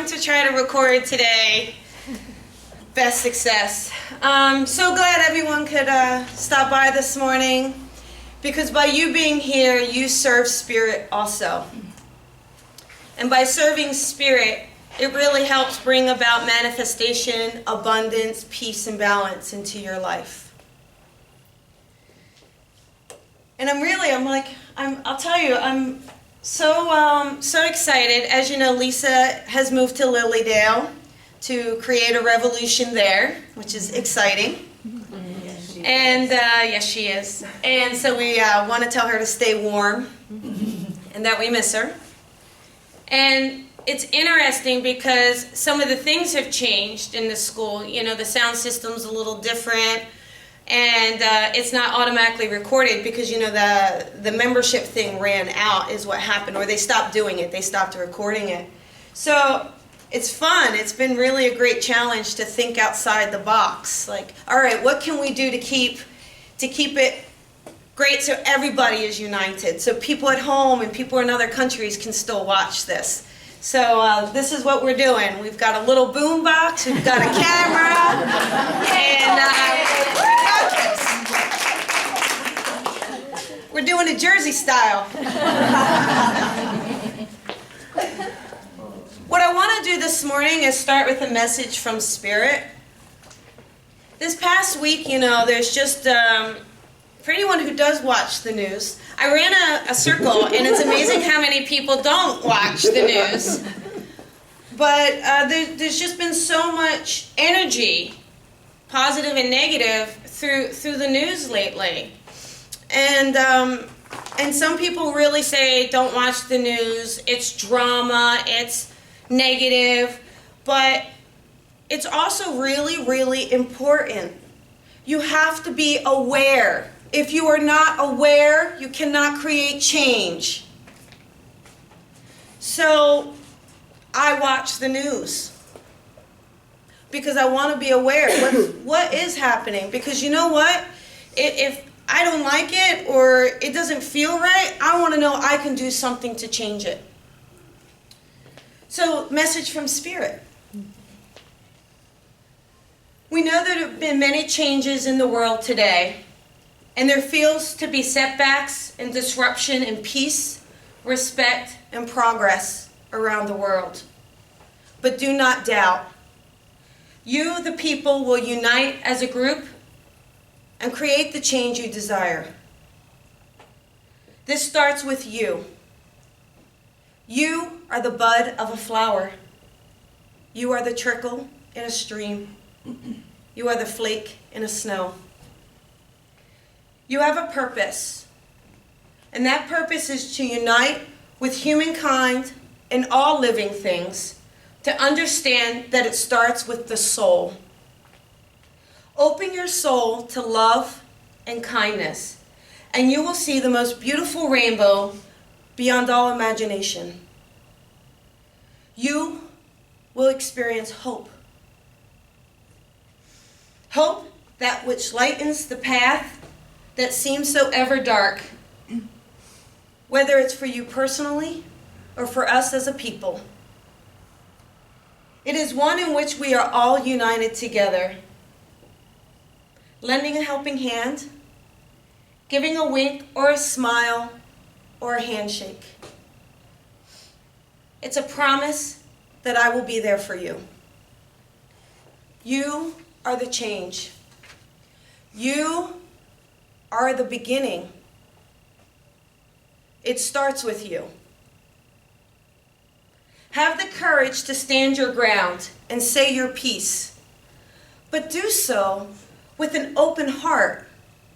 going to try to record today. Best success. So glad everyone could stop by this morning, because by you being here, you serve Spirit also. And by serving Spirit, it really helps bring about manifestation, abundance, peace, and balance into your life. And I'll tell you, I'm so excited. As you know, Lisa has moved to Lilydale to create a revolution there, which is exciting. And yes, she is. And so we want to tell her to stay warm and that we miss her. And it's interesting because some of the things have changed in the school. You know, the sound system's a little different, and it's not automatically recorded because, you know, the membership thing ran out is what happened, or they stopped doing it. They stopped recording it. So it's fun. It's been really a great challenge to think outside the box. Like, all right, what can we do to keep it great so everybody is united, so people at home and people in other countries can still watch this. So this is what we're doing. We've got a little boom box, we've got a camera, and we're doing it Jersey style. What I want to do this morning is start with a message from Spirit. This past week, you know, there's just, for anyone who does watch the news, I ran a circle, and it's amazing how many people don't watch the news. But there's just been so much energy, positive and negative, through the news lately. And some people really say, don't watch the news, it's drama, it's negative. But it's also really, really important. You have to be aware. If you are not aware, you cannot create change. So I watch the news because I want to be aware what is happening. Because you know what? If I don't like it or it doesn't feel right, I want to know I can do something to change it. So, message from Spirit. We know there have been many changes in the world today. And there feels to be setbacks and disruption in peace, respect, and progress around the world. But do not doubt. You, the people, will unite as a group and create the change you desire. This starts with you. You are the bud of a flower. You are the trickle in a stream. You are the flake in a snow. You have a purpose, and that purpose is to unite with humankind and all living things to understand that it starts with the soul. Open your soul to love and kindness, and you will see the most beautiful rainbow beyond all imagination. You will experience hope. Hope, that which lightens the path that seems so ever dark, whether it's for you personally or for us as a people. It is one in which we are all united together, lending a helping hand, giving a wink or a smile or a handshake. It's a promise that I will be there for you. You are the change. You are the beginning. It starts with you. Have the courage to stand your ground and say your piece, but do so with an open heart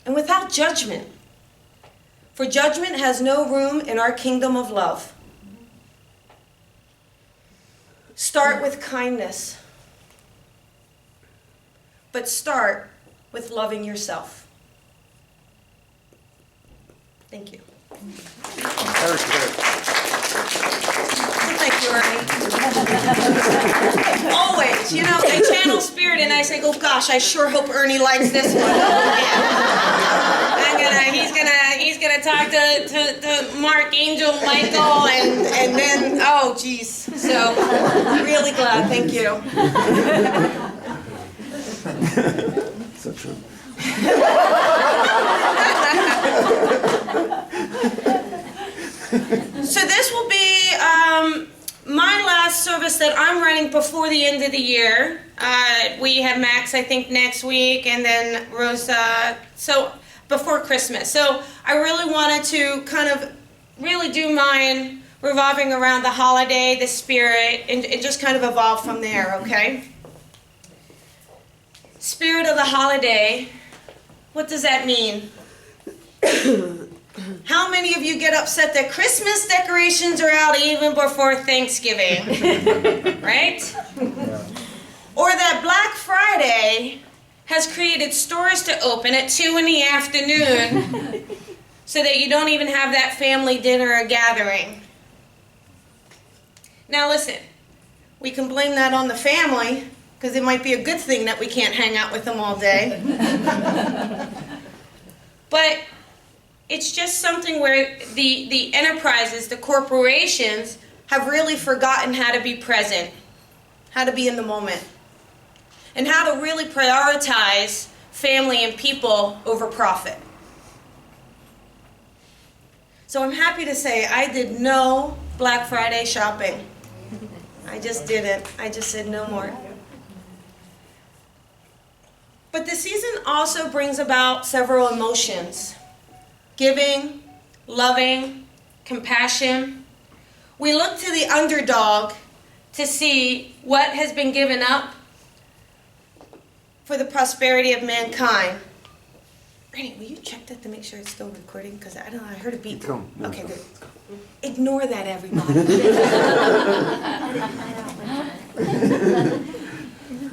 and without judgment. For judgment has no room in our kingdom of love. Start with kindness, but start with loving yourself. Thank you. Thank Thank you, Ernie. Always, you know, I channel spirit and I say, oh gosh, I sure hope Ernie likes this one. He's gonna talk to Mark, Angel, Michael, and then, oh geez. So, really glad, thank you. So true. So this will be my last service that I'm running before the end of the year. We have Max, I think, next week, and then Rosa, so before Christmas. So I really wanted to kind of really do mine revolving around the holiday, the spirit, and just kind of evolve from there, okay? Spirit of the holiday, what does that mean? How many of you get upset that Christmas decorations are out even before Thanksgiving? Right? Or that Black Friday has created stores to open at 2 in the afternoon so that you don't even have that family dinner or gathering. Now listen, we can blame that on the family because it might be a good thing that we can't hang out with them all day. But it's just something where the enterprises, the corporations, have really forgotten how to be present, how to be in the moment, and how to really prioritize family and people over profit. So I'm happy to say I did no Black Friday shopping. I just didn't. I just said no more. But the season also brings about several emotions. Giving, loving, compassion. We look to the underdog to see what has been given up for the prosperity of mankind. Randy, will you check that to make sure it's still recording? Because I don't know, I heard a beep. It's going. Okay, good. Ignore that, everybody.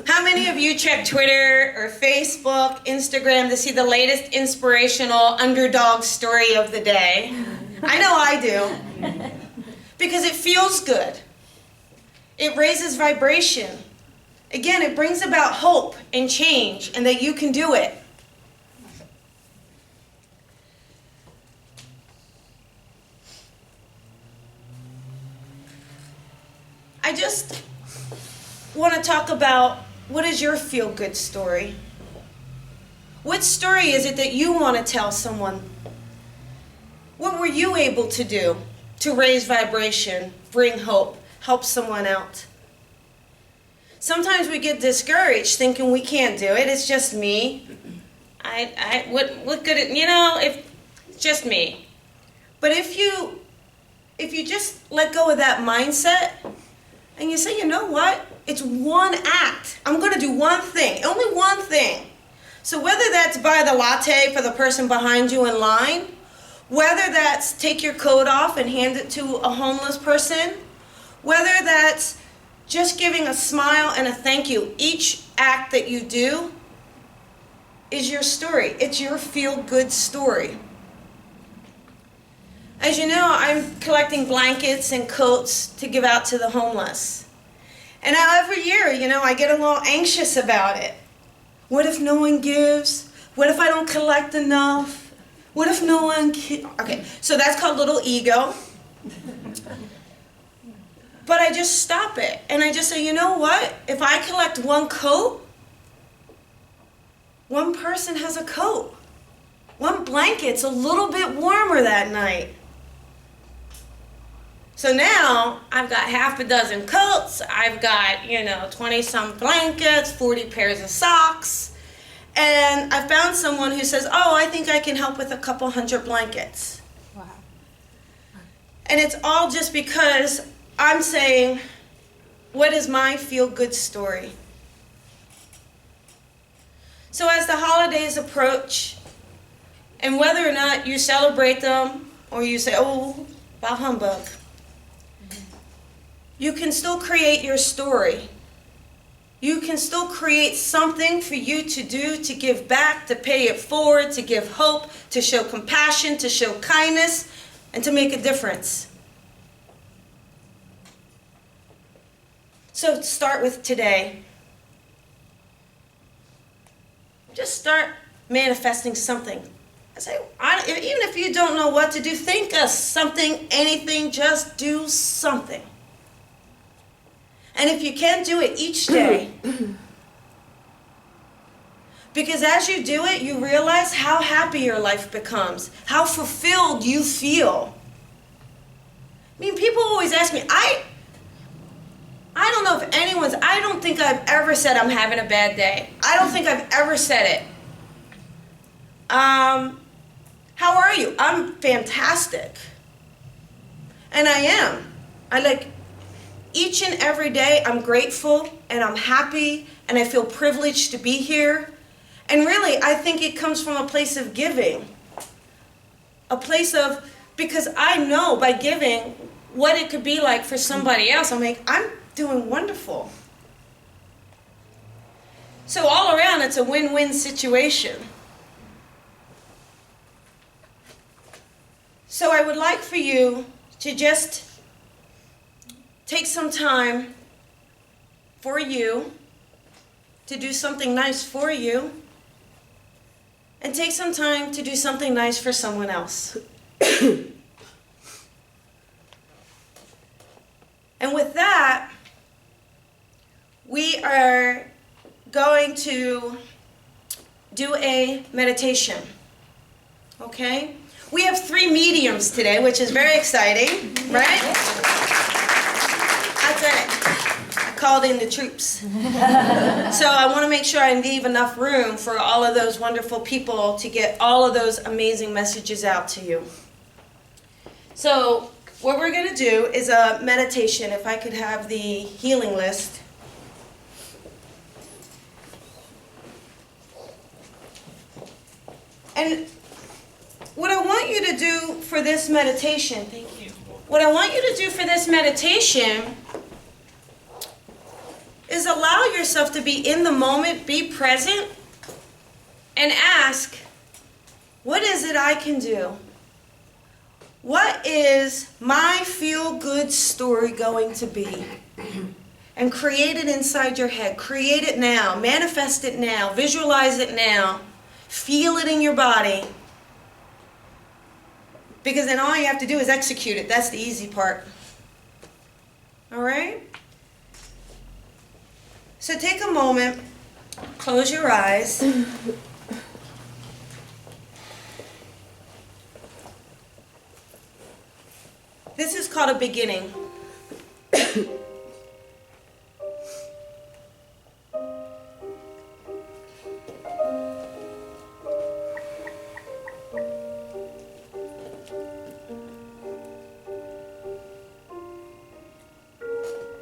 How many of you check Twitter or Facebook, Instagram to see the latest inspirational underdog story of the day? I know I do. Because it feels good. It raises vibration. Again, it brings about hope and change and that you can do it. I just want to talk about what is your feel-good story? What story is it that you want to tell someone? What were you able to do to raise vibration, bring hope, help someone out? Sometimes we get discouraged thinking we can't do it. It's just me. What good, you know, if it's just me. But if you just let go of that mindset and you say, you know what? It's one act. I'm going to do one thing, only one thing. So whether that's buy the latte for the person behind you in line, whether that's take your coat off and hand it to a homeless person, whether that's just giving a smile and a thank you, each act that you do is your story. It's your feel-good story. As you know, I'm collecting blankets and coats to give out to the homeless. And every year, you know, I get a little anxious about it. What if no one gives? What if I don't collect enough? What if no one okay, so that's called little ego. But I just stop it. And I just say, you know what? If I collect one coat, one person has a coat. One blanket's a little bit warmer that night. So now I've got half a dozen coats, I've got, 20-some blankets, 40 pairs of socks, and I found someone who says, oh, I think I can help with a couple hundred blankets. Wow. And it's all just because I'm saying, what is my feel-good story? So as the holidays approach, and whether or not you celebrate them, or you say, oh, bah humbug, you can still create your story. You can still create something for you to do, to give back, to pay it forward, to give hope, to show compassion, to show kindness, and to make a difference. So start with today. Just start manifesting something. I say, even if you don't know what to do, think of something, anything, just do something. And if you can, do it each day. Because as you do it, you realize how happy your life becomes, how fulfilled you feel. I mean, people always ask me, I don't know if I don't think I've ever said I'm having a bad day. I don't think I've ever said it. How are you? I'm fantastic. And I am. Each and every day I'm grateful and I'm happy and I feel privileged to be here. And really, I think it comes from a place of giving. Because I know by giving what it could be like for somebody else. I'm doing wonderful. So all around, it's a win-win situation. So I would like for you to just take some time for you to do something nice for you, and take some time to do something nice for someone else. And with that, we are going to do a meditation. Okay? We have 3 mediums today, which is very exciting, right? I did it. I called in the troops. So I want to make sure I leave enough room for all of those wonderful people to get all of those amazing messages out to you. So what we're going to do is a meditation. If I could have the healing list. And what I want you to do for this meditation, thank you. What I want you to do for this meditation is allow yourself to be in the moment, be present, and ask, what is it I can do? What is my feel-good story going to be? And create it inside your head. Create it now. Manifest it now. Visualize it now. Feel it in your body. Because then all you have to do is execute it. That's the easy part. All right? So take a moment. Close your eyes. This is called a beginning.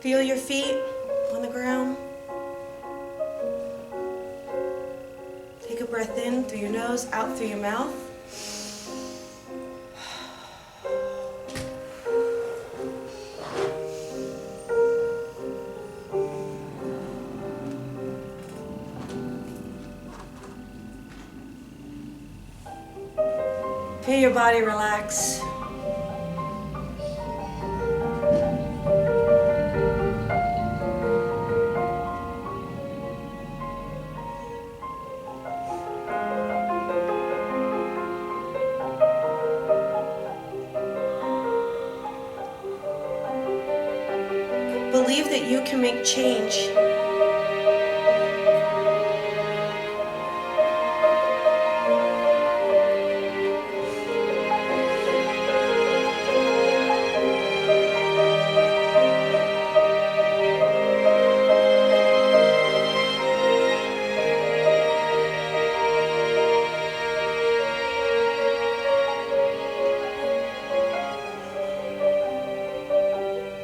Feel your feet on the ground. Take a breath in through your nose, out through your mouth. Feel your body relax. Believe that you can make change.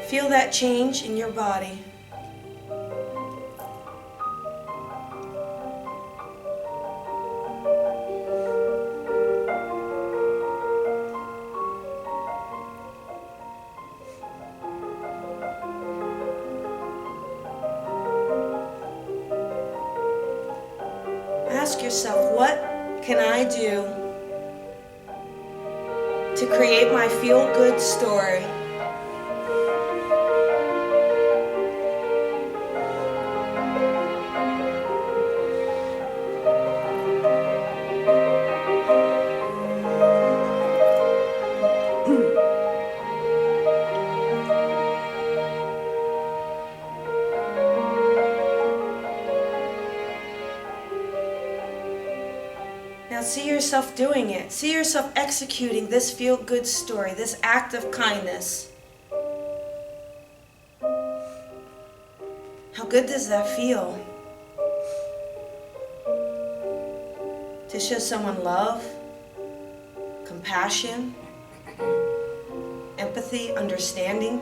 Feel that change in your body. Ask yourself, what can I do to create my feel-good story? see yourself doing it. See yourself executing this feel-good story, this act of kindness. How good does that feel? To show someone love, compassion, empathy, understanding.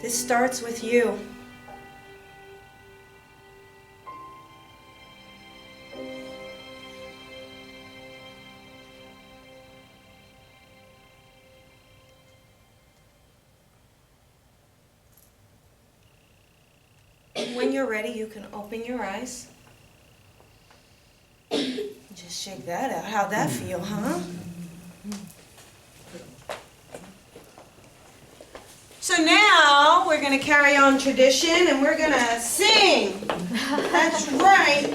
This starts with you. When you're ready, you can open your eyes. Just shake that out. How'd that feel, huh? So now we're going to carry on tradition and we're going to sing. That's right.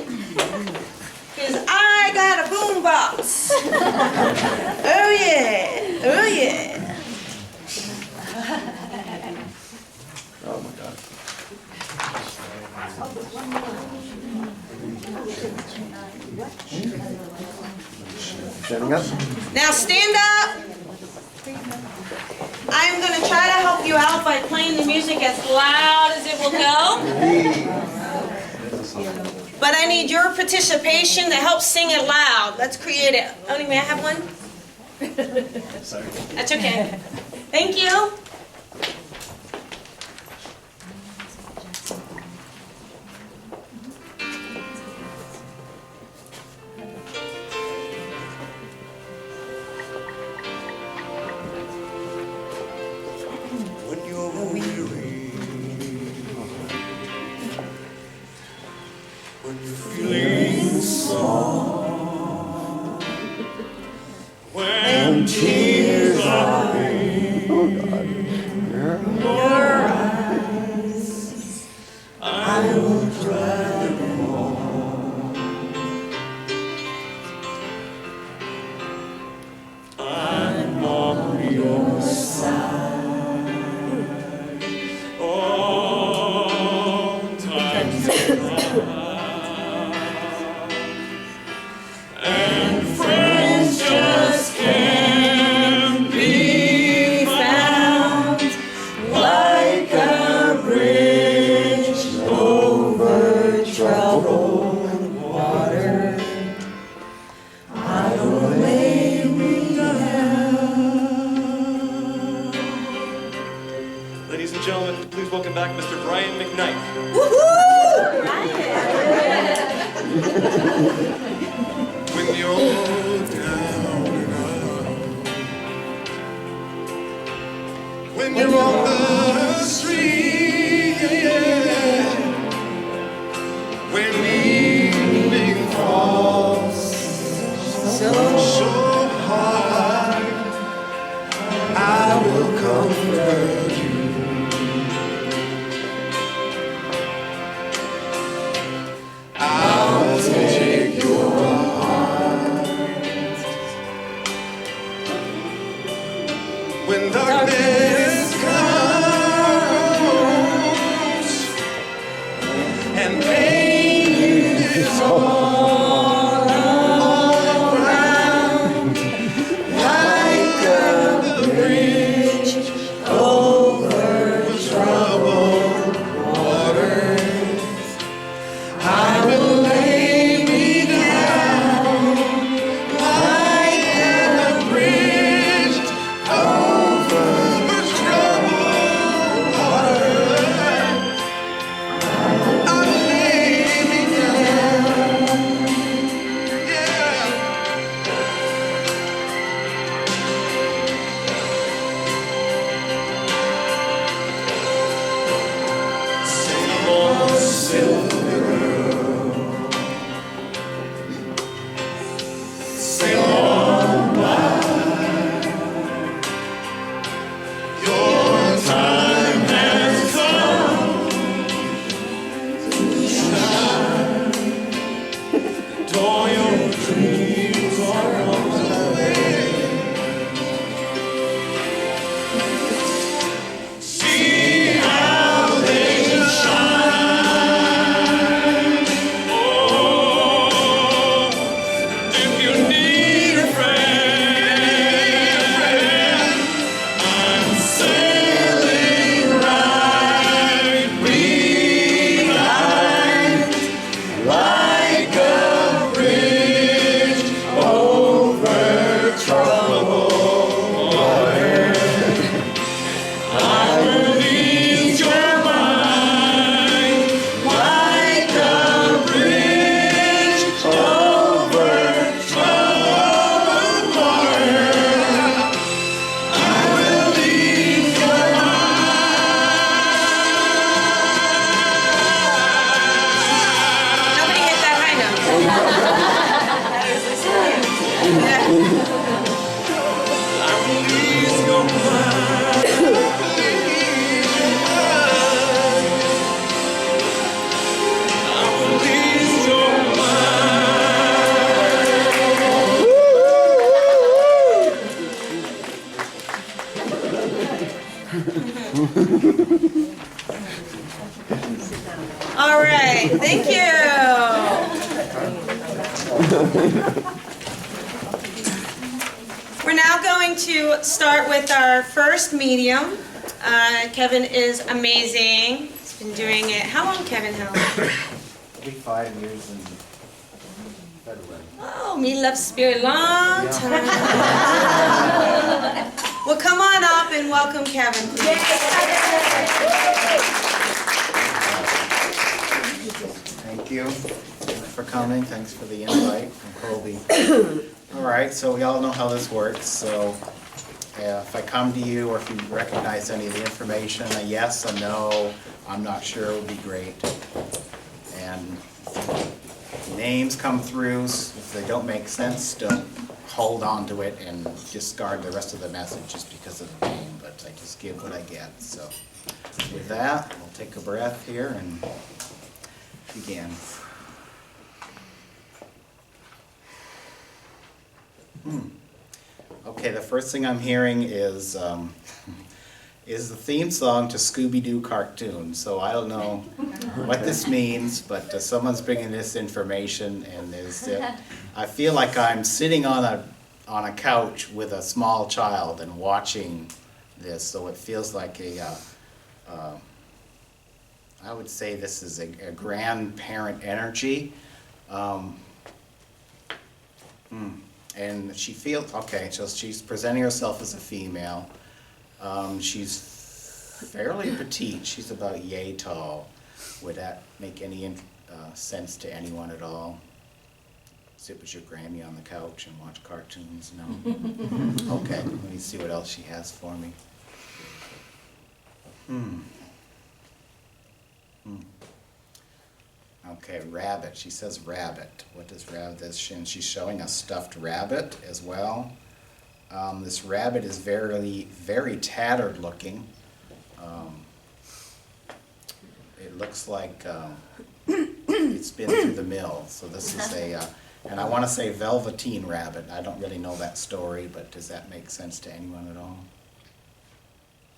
Because I got a boombox. Oh yeah. Oh yeah. Oh my God. Standing up. Now stand up. I'm going to try to help you out by playing the music as loud as it will go. But I need your participation to help sing it loud. Let's create it. Only may I have one? Sorry. That's okay. Thank you. When you're weary, when you're feeling small, when tears are in your eyes, I will dry them all. I'm on your side. All times and friends just can't be found like a bridge over troubled water. I will lay me down. Ladies and gentlemen, please welcome back Mr. Brian McKnight. When you're down and out, when you're on the street, when evening falls so hard, I will comfort you. I'll take your heart. When darkness comes and pain is all around, like a bridge over troubled waters, I will lay me down like a bridge over All right, thank you. We're now going to start with our first medium. Kevin is amazing. He's been doing it. How long, Kevin? How long? Be 5 years in February. Oh, me love spirit, long time. Well, come on up and welcome Kevin, please. Thank you for coming. Thanks for the invite from Colby. All right, so we all know how this works. So if I come to you or if you recognize any of the information, a yes, a no, I'm not sure would be great. And names come through. If they don't make sense, don't hold on to it and discard the rest of the message just because of the name. But I just give what I get. So with that, we'll take a breath here and begin. Okay, the first thing I'm hearing is the theme song to Scooby-Doo cartoon. So I don't know what this means, but someone's bringing this information, and I feel like I'm sitting on a couch with a small child and watching this. So it feels like I would say this is a grandparent energy. And she feels, okay, so she's presenting herself as a female. She's fairly petite. She's about yay tall. Would that make any sense to anyone at all? Sit with your Grammy on the couch and watch cartoons? No? Okay, let me see what else she has for me. Okay, rabbit. She says rabbit. What does rabbit? And she's showing a stuffed rabbit as well. This rabbit is very, very tattered looking. It looks like it's been through the mill. So this is and I want to say velveteen rabbit. I don't really know that story, but does that make sense to anyone at all?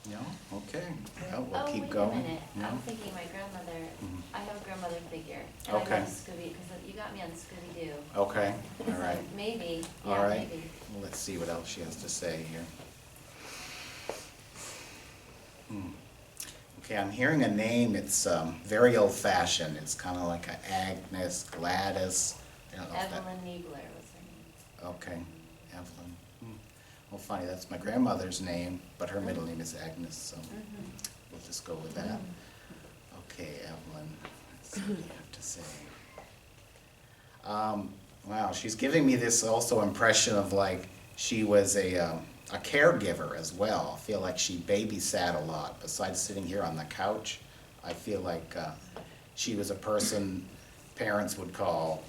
No? Okay. Well, we'll keep wait going. a minute. No? I'm thinking my grandmother, I have a grandmother figure. And Okay. I love Scooby, because you got me on Scooby-Doo. Okay, all So right. maybe, All yeah, right. maybe. Well, let's see what else she has to say here. Okay, I'm hearing a name. It's very old-fashioned. It's kind of like a Agnes, Gladys. I don't know if that- Evelyn Niebler was her name. Okay, Evelyn. Well, funny, that's my grandmother's name, but her middle name is Agnes, so we'll just go with that. Okay, Evelyn, let's see what you have to say. Wow, she's giving me this also impression of like she was a caregiver as well. I feel like she babysat a lot. Besides sitting here on the couch, I feel like she was a person parents would call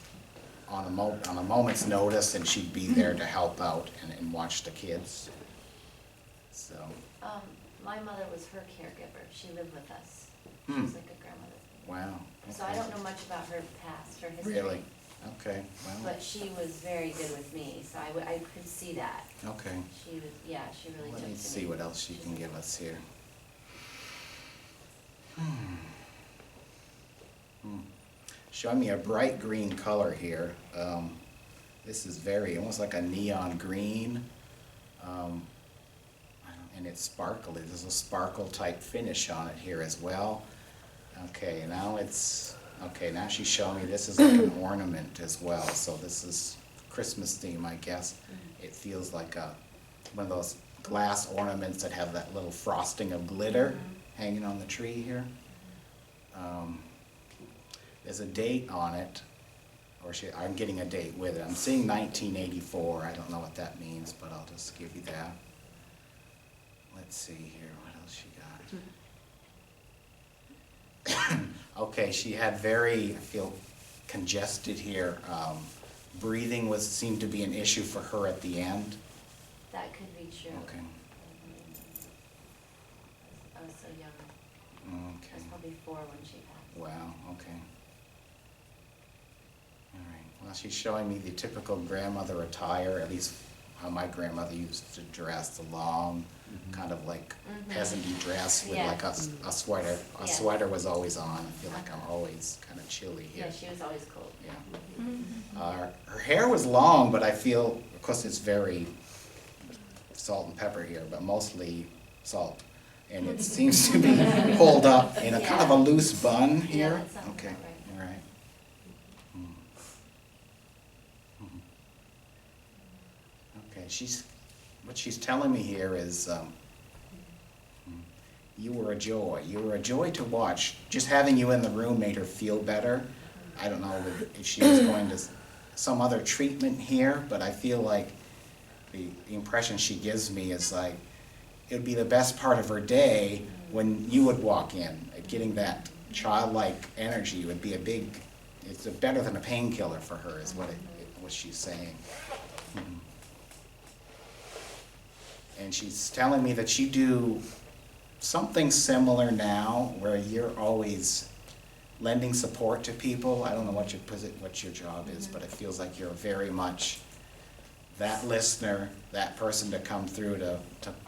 on a moment's notice, and she'd be there to help out and watch the kids. So, My mother was her caregiver. She lived with us. She Hmm. was like a grandmother. wow. So I don't know much about her past, her history. Really? Okay, well, But she was very good with me, so I could see that. okay. She was, yeah, she really took Let to me me. see what else she can give us here. Showing me a bright green color here. This is very, almost like a neon green. And it's sparkly. There's a sparkle type finish on it here as well. Okay, now now she's showing me this is like an ornament as well. So this is Christmas theme, I guess. It feels like one of those glass ornaments that have that little frosting of glitter hanging on the tree here. There's a date on it, or I'm getting a date with it. I'm seeing 1984. I don't know what that means, but I'll just give you that. Let's see here, what else she got? Okay, she had I feel congested here. Breathing seemed to be an issue for her at the end. That could be true. Okay. I was so young. I Okay. was probably 4 when she passed. Wow, okay. All right, well, she's showing me the typical grandmother attire, at least how my grandmother used to dress, the long, kind of like peasant-y dress with Yeah. like a sweater. A Yeah. sweater was always on. I feel like I'm always kind of chilly here. Yeah, she was always cold. Yeah. Her hair was long, but I feel, of course, it's very salt and pepper here, but mostly salt. And it seems to be pulled up in a kind of a loose bun here. that sounds Okay, about right. all right. Okay, what she's telling me here is, you were a joy. You were a joy to watch. Just having you in the room made her feel better. I don't know if she was going to some other treatment here, but I feel like the impression she gives me is like, it would be the best part of her day when you would walk in. Getting that childlike energy would be it's better than a painkiller for her, is what she's saying. And she's telling me that you do something similar now, where you're always lending support to people. I don't know what your job is, but it feels like you're very much that listener, that person to come through to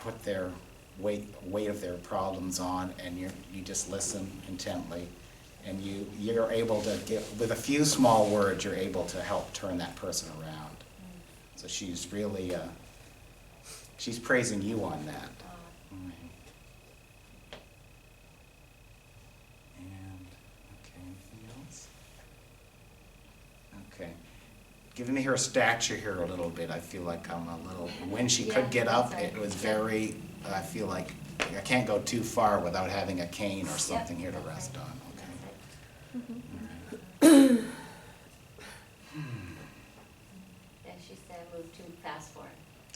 put their weight of their problems on, and you just listen intently, and you're able to with a few small words, you're able to help turn that person around. So she's really she's praising you on that. And okay, anything else? Okay. Giving me her stature here a little bit, I feel like I'm a little, when she could get up, it was very, I feel like I can't go too far without having a cane or something here to rest on, okay? Yeah, she said I moved too fast for her.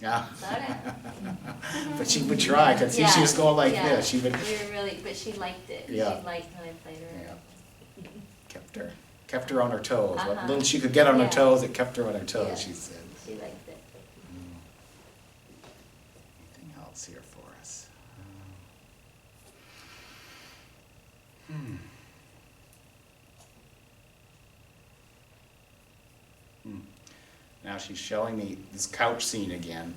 Yeah. But But she would try, I could see she was going like this, she would, We were really, but she liked it. Yeah. She liked when I played her. yeah, kept her on her toes. What Uh-huh. little she could get on her Yeah. toes, it kept her on her toes, Yeah. she said. She liked it. Anything else here for us? Now she's showing me this couch scene again.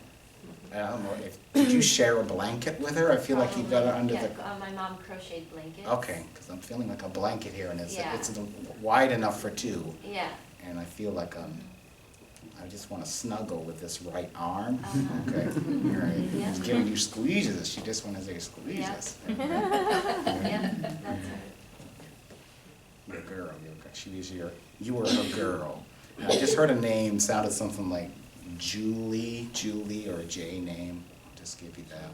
I don't know did you share a blanket with her? I feel like you've got her under the. Yeah, my mom crocheted blankets. Okay, because I'm feeling like a blanket here, and it's Yeah. wide enough for two, Yeah. and I feel like I just want to snuggle with this right arm. Uh-huh. Okay, all right. Yeah. She's giving you squeezes. She just wants to say squeezes. Yeah, that's her. Your girl, you were her girl. And I just heard a name, sounded something like Julie, or a J name. I'll just give you that.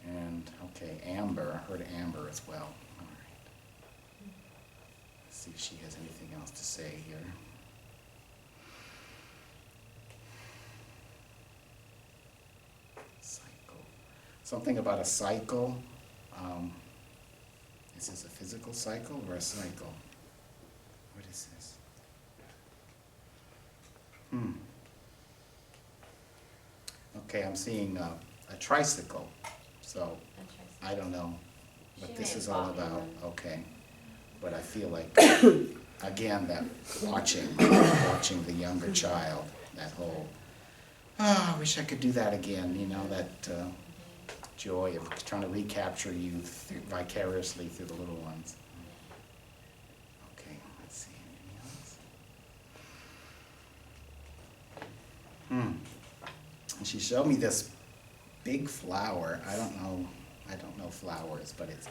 And, okay, Amber, I heard Amber as well. All right. Let's see if she has anything else to say here. Cycle. Something about a cycle. Is this a physical cycle or a cycle? What is this? Okay, I'm seeing a tricycle, so I don't know what She this may is have all bought me about. one. Okay, but I feel like, again, that watching the younger child, that whole, I wish I could do that again, you know, that joy of trying to recapture you vicariously through the little ones. Okay, let's see, anything else? And she showed me this big flower. I don't know flowers, but it's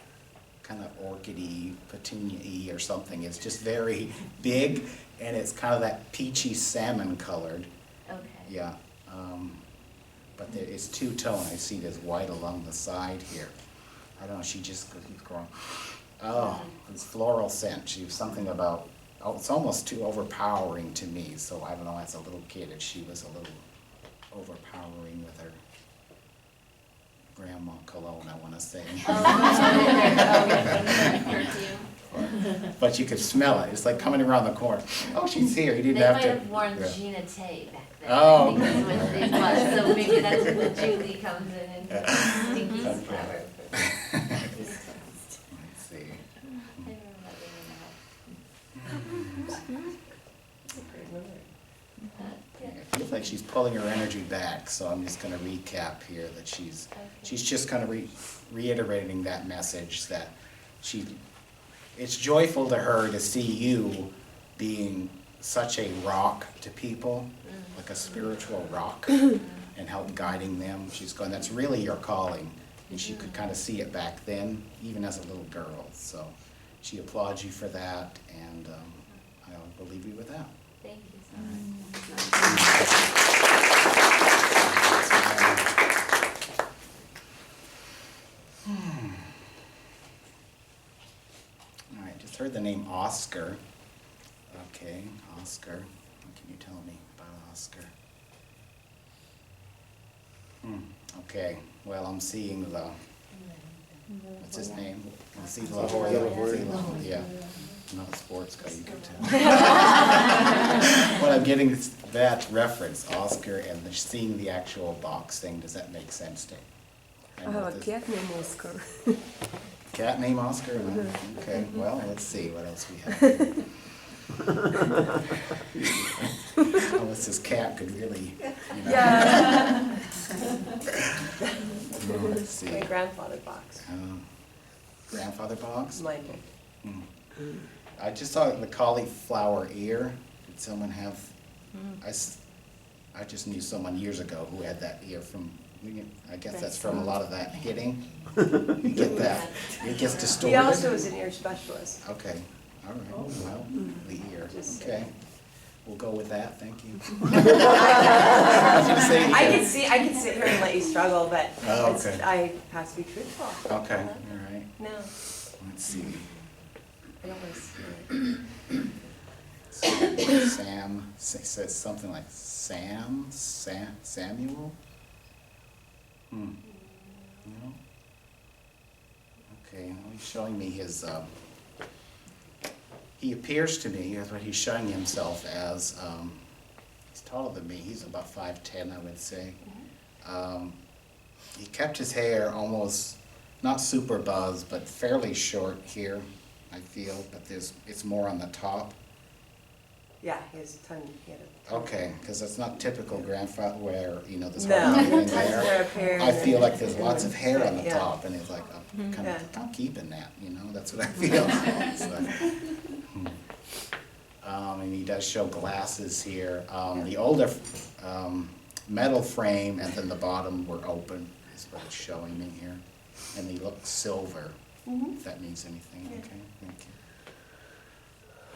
kind of orchidy, petunia-y or something. It's just very big, and it's kind of that peachy salmon colored. Okay. Yeah. But it's two-tone. I see there's white along the side here. I don't know, she just keeps growing. Oh, it's floral scent. She was something about, it's almost too overpowering to me. So I don't know, as a little kid, if she was a little overpowering with her grandma cologne, I want to say. Perfume. But you could smell it. It's like coming around the corner. Oh, she's here. You didn't They have might to. have worn Yeah. Gina Tay back then. Oh, I think that's what it was, so maybe that's when the Julie comes in and Stinky's Okay. flower. Let's see. I remember Yeah, it feels like pulling her energy back, so I'm just gonna recap here that she's just kind of reiterating that message that it's joyful to her to see you being such a rock to people, like a spiritual rock, and help guiding them. She's going, that's really your calling. And she could kind of see it back then, even as a little girl. So she applauds you for that, and I will leave you with that. Thank you so much. All right, just heard the name Oscar. Okay, Oscar. What can you tell me about Oscar? Okay, well, I'm seeing the, what's his name? I see the yeah, not a sports guy, you can tell. But I'm getting that reference, Oscar, and seeing the actual box thing. Does that make sense to you? I have a cat named Oscar. Cat named Oscar? Okay, well, let's see what else we have here. Unless this cat could really, you know. Yeah. Let's see. My grandfather box. Grandfather box? Michael. I just saw the cauliflower ear. Did someone have, I just knew someone years ago who had that ear from, I guess that's from a lot of that hitting. You get that, it gets distorted. He also was an ear specialist. Okay, all right, well, the ear, Just okay. We'll go with that, thank you. I can sit here and let you struggle, but Oh, okay. I have to be truthful. Okay, all right, No, let's see. I don't want to Sam, says something like Samuel? No? Okay, well, he's showing me his, he appears to me, that's what he's showing himself as, he's taller than me, he's about 5'10", I would say. He kept his hair almost, not super buzzed, but fairly short here, I feel, but it's more on the top. Yeah, he has a ton, he had a ton. Okay, because that's not typical grandfather where, you know, there's No, hardly any tons hair. of hair. I feel like there's lots of hair on the Yeah. top, and it's like, I'm kind of, Yeah. I'm keeping that, you know, that's what I feel. It's like, and he does show glasses here. The older metal frame and then the bottom were open, is what it's showing me here. And they look silver, if that means anything, Yeah. okay, thank you.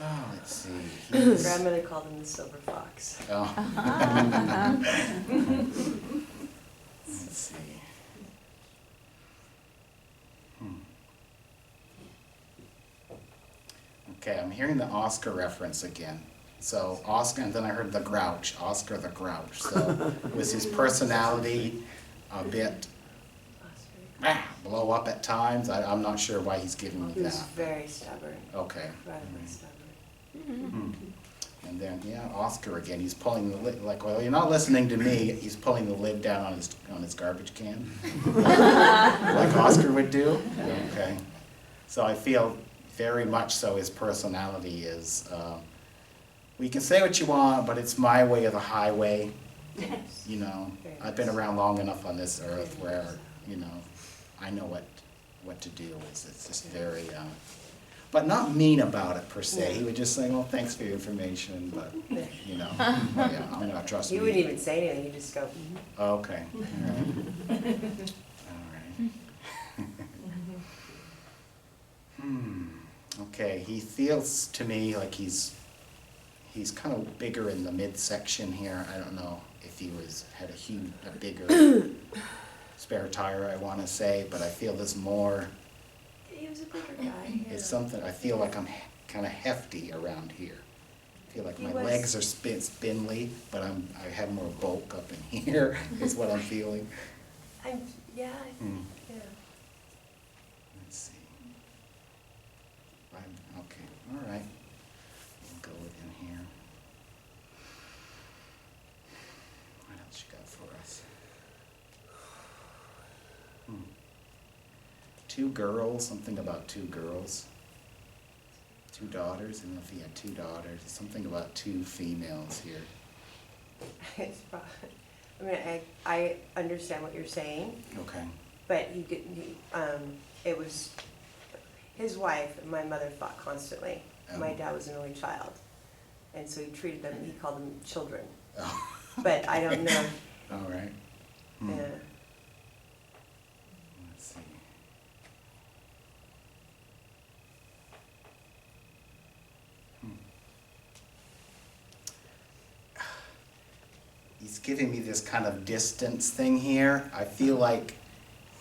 Oh, let's see. He's- Grandmother called him the silver fox. Oh. Let's see. Okay, I'm hearing the Oscar reference again. So Oscar, and then I heard the Grouch, Oscar the Grouch. So was his personality a bit blow up at times? I'm not sure why he's giving me He was that. very stubborn, Okay. radically stubborn. And then, yeah, Oscar again, he's pulling the lid, like, well, you're not listening to me, he's pulling the lid down on his garbage can. Like Oscar would do? Okay. So I feel very much so his personality is, we can say what you want, but it's my way or the highway. You know, I've been around long enough on this earth where, you know, I know what to do. It's just very, but not mean about it per se. He would just say, well, thanks for your information, but, you know, yeah, I'm not trusting He you. wouldn't even say anything, he'd just go, Oh, okay, all right. All right. Okay, he feels to me like he's kind of bigger in the midsection here. I don't know if he had a bigger spare tire, I want to say, but I feel there's more. he was a bigger guy. It's something, I feel like I'm kind of hefty around here. I feel like He my was- legs are spindly, but I have more bulk up in here, is what I'm feeling. Yeah. Let's see. Okay, all right. We'll go in here. What else you got for us? Two girls, something about two girls. Two daughters, I don't know if he had two daughters, something about two females here. It's I mean, I understand what you're saying, Okay. but he didn't, it was, his wife and my mother fought constantly. My dad was an only child, and so he treated them, he called them children. Oh. But I don't know, All right. Hmm. yeah. Let's see. Hmm. He's giving me this kind of distance thing here. I feel like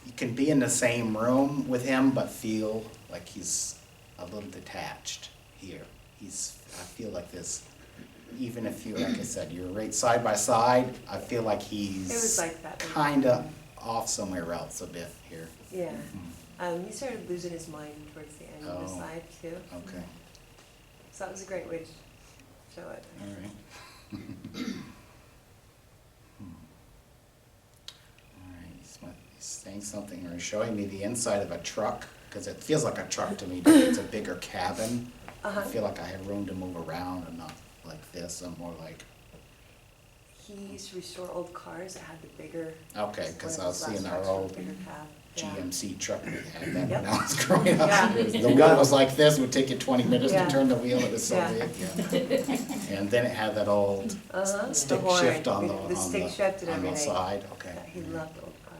you can be in the same room with him, but feel like he's a little detached here. I feel like this, even if you, like I said, you're right side by side, I feel like he's It was like that. kinda off somewhere else a bit here. Yeah. He started losing his mind towards the end of the Oh. slide too. Okay, So that was a great way to show it. all right. All right, he's saying something or showing me the inside of a truck, because it feels like a truck to me, but it's a bigger cabin. I feel like I have room to move around and not like this, I'm more like, He used to restore old cars that had the bigger. okay, because I was one of seeing his our last old trucks with the bigger cab. Yeah. GMC truck we had that Yep. when I was growing up. Yeah. The wheel was like this, would take you 20 minutes to Yeah. turn the wheel, it was so Yeah. big, yeah. And then it had that old The stick horn, shift on the stick shift and on the everything. side, okay. Yeah, he loved old cars.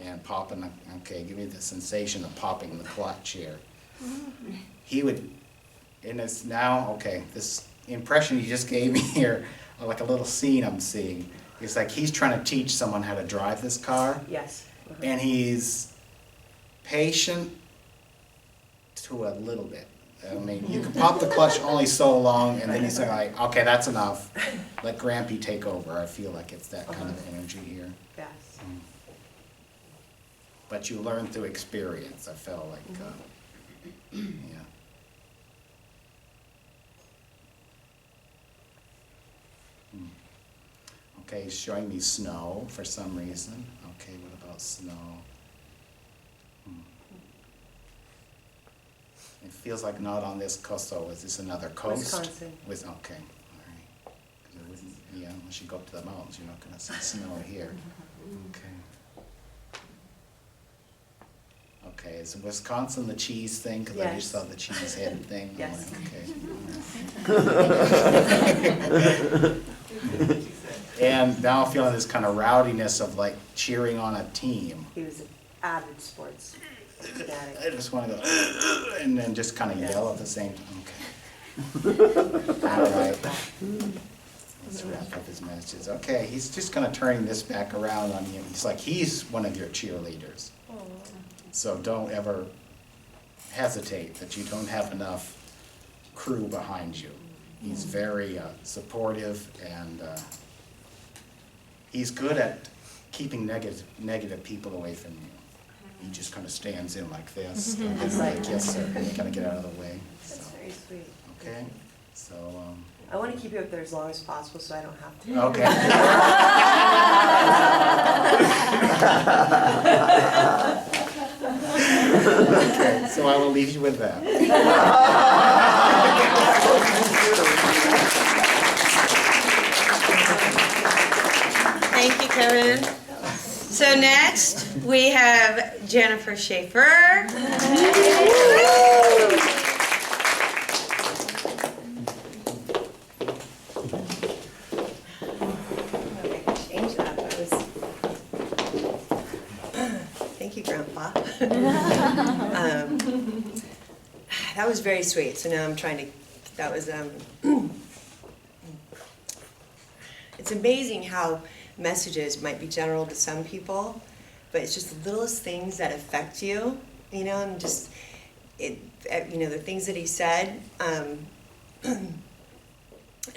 And popping, okay, give me the sensation of popping the clutch here. He would, and it's now, okay, this impression you just gave me here, like a little scene I'm seeing. It's like he's trying to teach someone how to drive this car, Yes. and he's patient to a little bit. I mean, you can pop the clutch only so long, and then he's like, okay, that's enough. Let Grampy take over. I feel like it's that kind of energy here. Yes. But you learn through experience, I felt like, yeah. Okay, he's showing me snow for some reason. Okay, what about snow? It feels like not on this coast, so is this another coast? Wisconsin. Okay, all right. 'Cause it wouldn't, yeah, unless you go up to the mountains, you're not gonna see snow here. Okay. Okay, is Wisconsin the cheese thing? Because I just Yes. saw the cheese head thing. I'm Yes. like, okay. And now I'm feeling this kind of rowdiness of like cheering on a team. He was an avid sports fanatic. I just want to go, and then just kind of yell at the same time. Okay. All right. Let's wrap up his messages. Okay, he's just kind of turning this back around on you. He's like, he's one of your cheerleaders. So don't ever hesitate that you don't have enough crew behind you. He's very supportive, and he's good at keeping negative people away from you. He just kind of stands in like this, and then like, yes sir, and you kind of get out of the way. So, That's very sweet. okay, so, I want to keep you up there as long as possible so I don't have to. okay. Okay, so I will leave you with that. Thank you, Kevin. So next, we have Jennifer Schaefer. Okay, change that. Thank you, Grandpa. That was very sweet. So now I'm trying to. That was. It's amazing how messages might be general to some people, but it's just the littlest things that affect you. You know, and just it. You know, the things that he said. And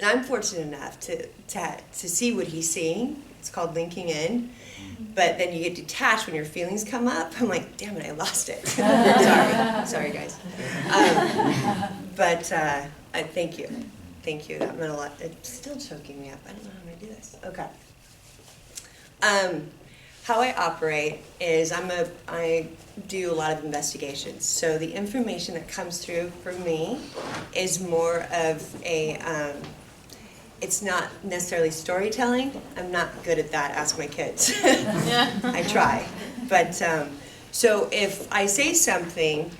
I'm fortunate enough to see what he's seeing. It's called linking in. But then you get detached when your feelings come up. I'm like, damn it, I lost it. Sorry guys. But I thank you. Thank you, that meant a lot. It's still choking me up. I don't know how I'm gonna do this. Okay. How I operate is I do a lot of investigations. So the information that comes through for me is more of a it's not necessarily storytelling. I'm not good at that, ask my kids. I try. But, so if I say something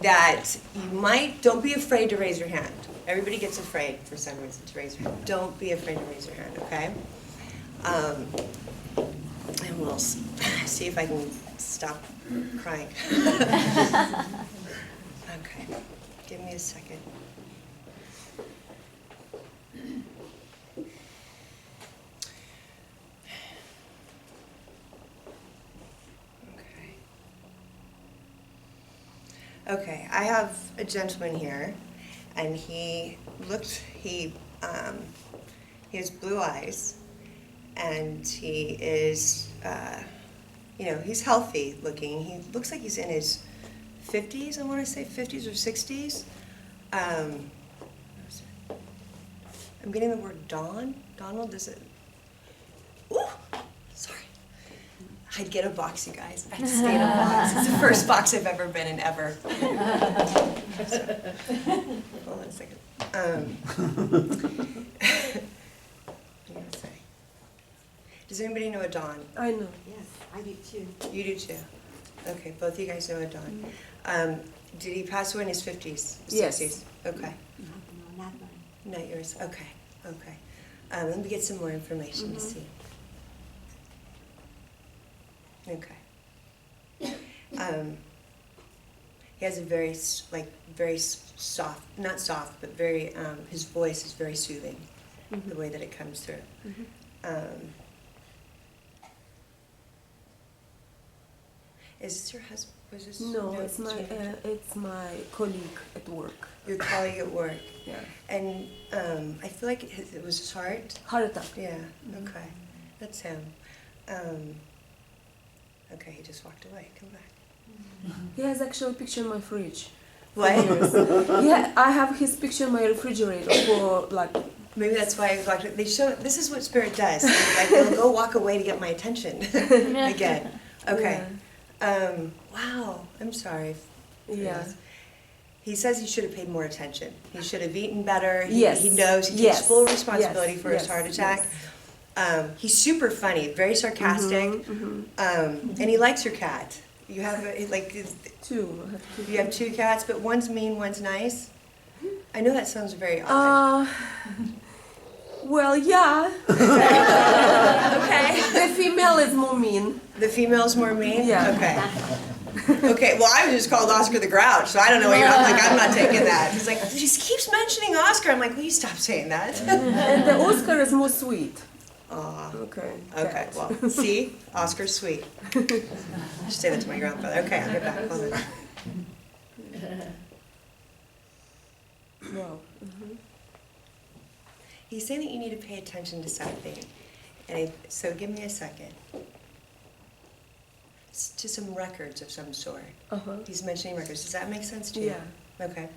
that you might, don't be afraid to raise your hand. Everybody gets afraid for some reason to raise your hand. Don't be afraid to raise your hand, okay? And we'll see if I can stop crying. Okay, give me a second. Okay, I have a gentleman here, and he has blue eyes, and he is, he's healthy looking. He looks like he's in his 50s, I want to say 50s or 60s. I'm getting the word Donald, is it? Ooh, sorry. I'd get a box, you guys. I'd stay in a box. It's the first box I've ever been in ever. Hold on a second. Does anybody know a Don? I know. Yes, I do too. You do too. Okay, both of you guys know a Don. Did he pass away in his 50s? Yes. 60s? Okay. No, not mine. Not yours. Okay. Okay. Let me get some more information to see. Okay. He has a very soft, not soft, but very, his voice is very soothing, the way that it comes through. Is this your husband? Was this No, it's your husband? it's my colleague at work. Your colleague at work. Yeah. And I feel like it was his heart. Heart attack. Yeah, okay. That's him. Okay, he just walked away. Come back. He has actually a picture in my fridge. What? Yeah, I have his picture in my refrigerator for like. Maybe that's why I walked away. They show, this is what spirit does. Like, they'll go walk away to get my attention again. Okay. Wow, I'm sorry. Yeah. He says he should have paid more attention. He should have eaten better. Yes. He knows he Yes. takes full responsibility Yes. for his Yes. heart attack. Yes. He's super funny, very sarcastic, and he likes your cat. You have like Two. I have two. you have two cats, but one's mean, one's nice. I know that sounds very odd. Well, yeah. Okay. The female is more mean. The female's more mean. Yeah. Okay. Okay. Well, I was just called Oscar the Grouch, so I don't know what you're. I'm like, I'm not taking that. He's like, he just keeps mentioning Oscar. I'm like, will you stop saying that? And the Oscar is more sweet. Aw. Okay. Okay, well, see, Oscar's sweet. I should say that to my grandfather. Okay, I'll get back. Hold on. Wow. He's saying that you need to pay attention to something. So give me a second. To some records of some sort. He's mentioning records. Does that make sense to you? Yeah. Okay.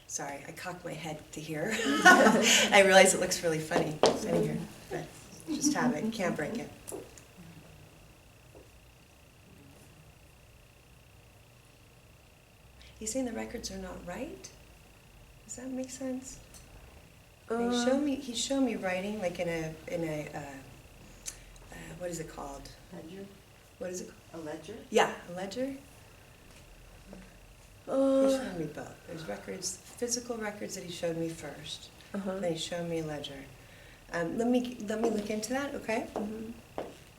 Sorry, I cocked my head to here. I realize it looks really funny sitting here, but just have it. Can't break it. He's saying the records are not right? Does that make sense? He's shown me writing like in a what is it called? Ledger? What is it called? A ledger? Yeah, a ledger. He showed me both. There's records, physical records that he showed me first. Then he showed me a ledger. Let me look into that, okay?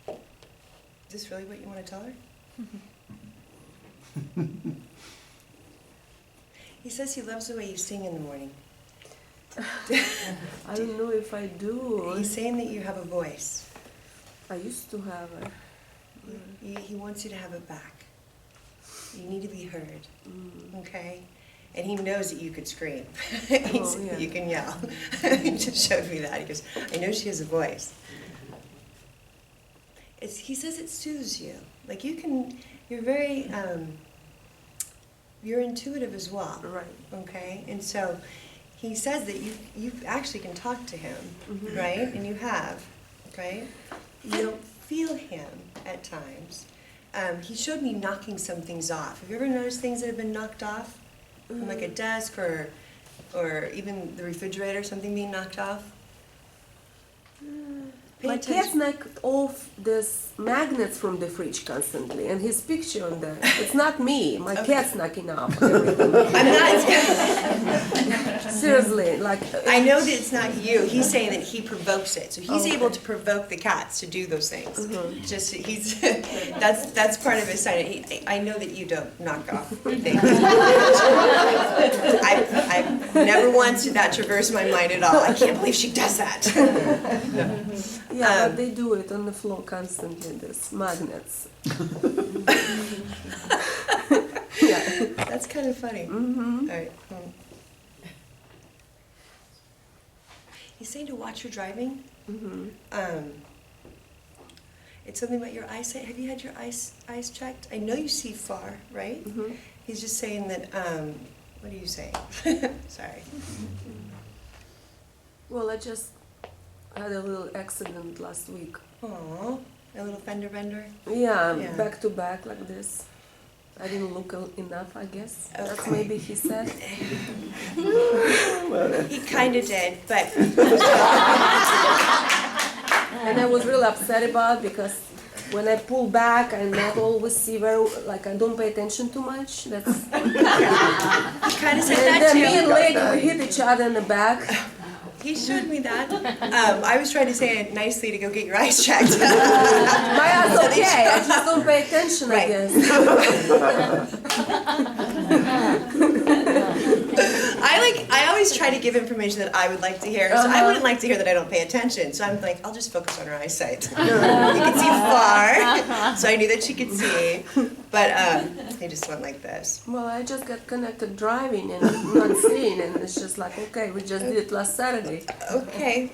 Is this really what you want to tell her? He says he loves the way you sing in the morning. I don't know if I do. He's saying that you have a voice. I used to have a. He wants you to have it back. You need to be heard, okay? And he knows that you could scream. Yeah. You can yell. He just showed me that. He goes, I know she has a voice. He says it soothes you. Like you're very, you're intuitive as well. Right. Okay? And so he says that you actually can talk to him, right? And you have, right? You don't feel him at times. He showed me knocking some things off. Have you ever noticed things that have been knocked off? From like a desk or even the refrigerator, something being knocked off? Pay My attention. cat knocked off this magnets from the fridge constantly, and his picture on there. It's not me. My cat's knocking off everything. I'm not. Seriously, like I know that it's not you. He's saying that he provokes it, so he's Okay. able to provoke the cats to do those things. Just he's that's part of his sign. I know that you don't knock off things. I've never once did that traverse my mind at all. I can't believe she does that. yeah, but they do it on the floor constantly. These magnets. Yeah. That's kind of funny. All right. He's saying to watch your driving. It's something about your eyesight. Have you had your eyes checked? I know you see far, right? He's just saying that. What are you saying? Sorry. Well, I just had a little accident last week. Aw, a little fender bender. Yeah, Yeah. back to back like this. I didn't look enough, I guess. That's Okay. maybe he said. He kind of did, but And I was really upset about it because when I pull back, I not always see very, like I don't pay attention too much. That's he kind of said and that then me and too. lady we hit each other in the back. He showed me that. I was trying to say it nicely to go get your eyes checked. My eyes okay. I just don't pay attention, Right. I guess. I always try to give information that I would like to hear. So I wouldn't like to hear that I don't pay attention. So I'm like, I'll just focus on her eyesight. You can see far, so I knew that she could see. But he just went like this. Well, I just got connected driving and not seeing, and it's just like, okay, we just did it last Saturday. Okay,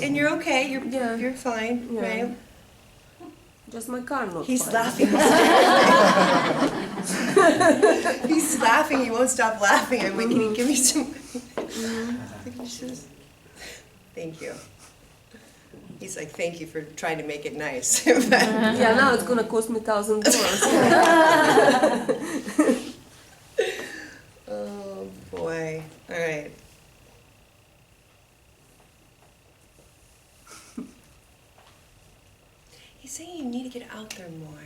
and you're okay. Yeah. You're fine, Yeah. right? Just my car not He's fine. laughing. He's laughing. He won't stop laughing. I'm like, can you give me some? Thank you. He's like, thank you for trying to make it nice. Yeah, now it's gonna cost me $1,000. Oh boy. All right. He's saying you need to get out there more.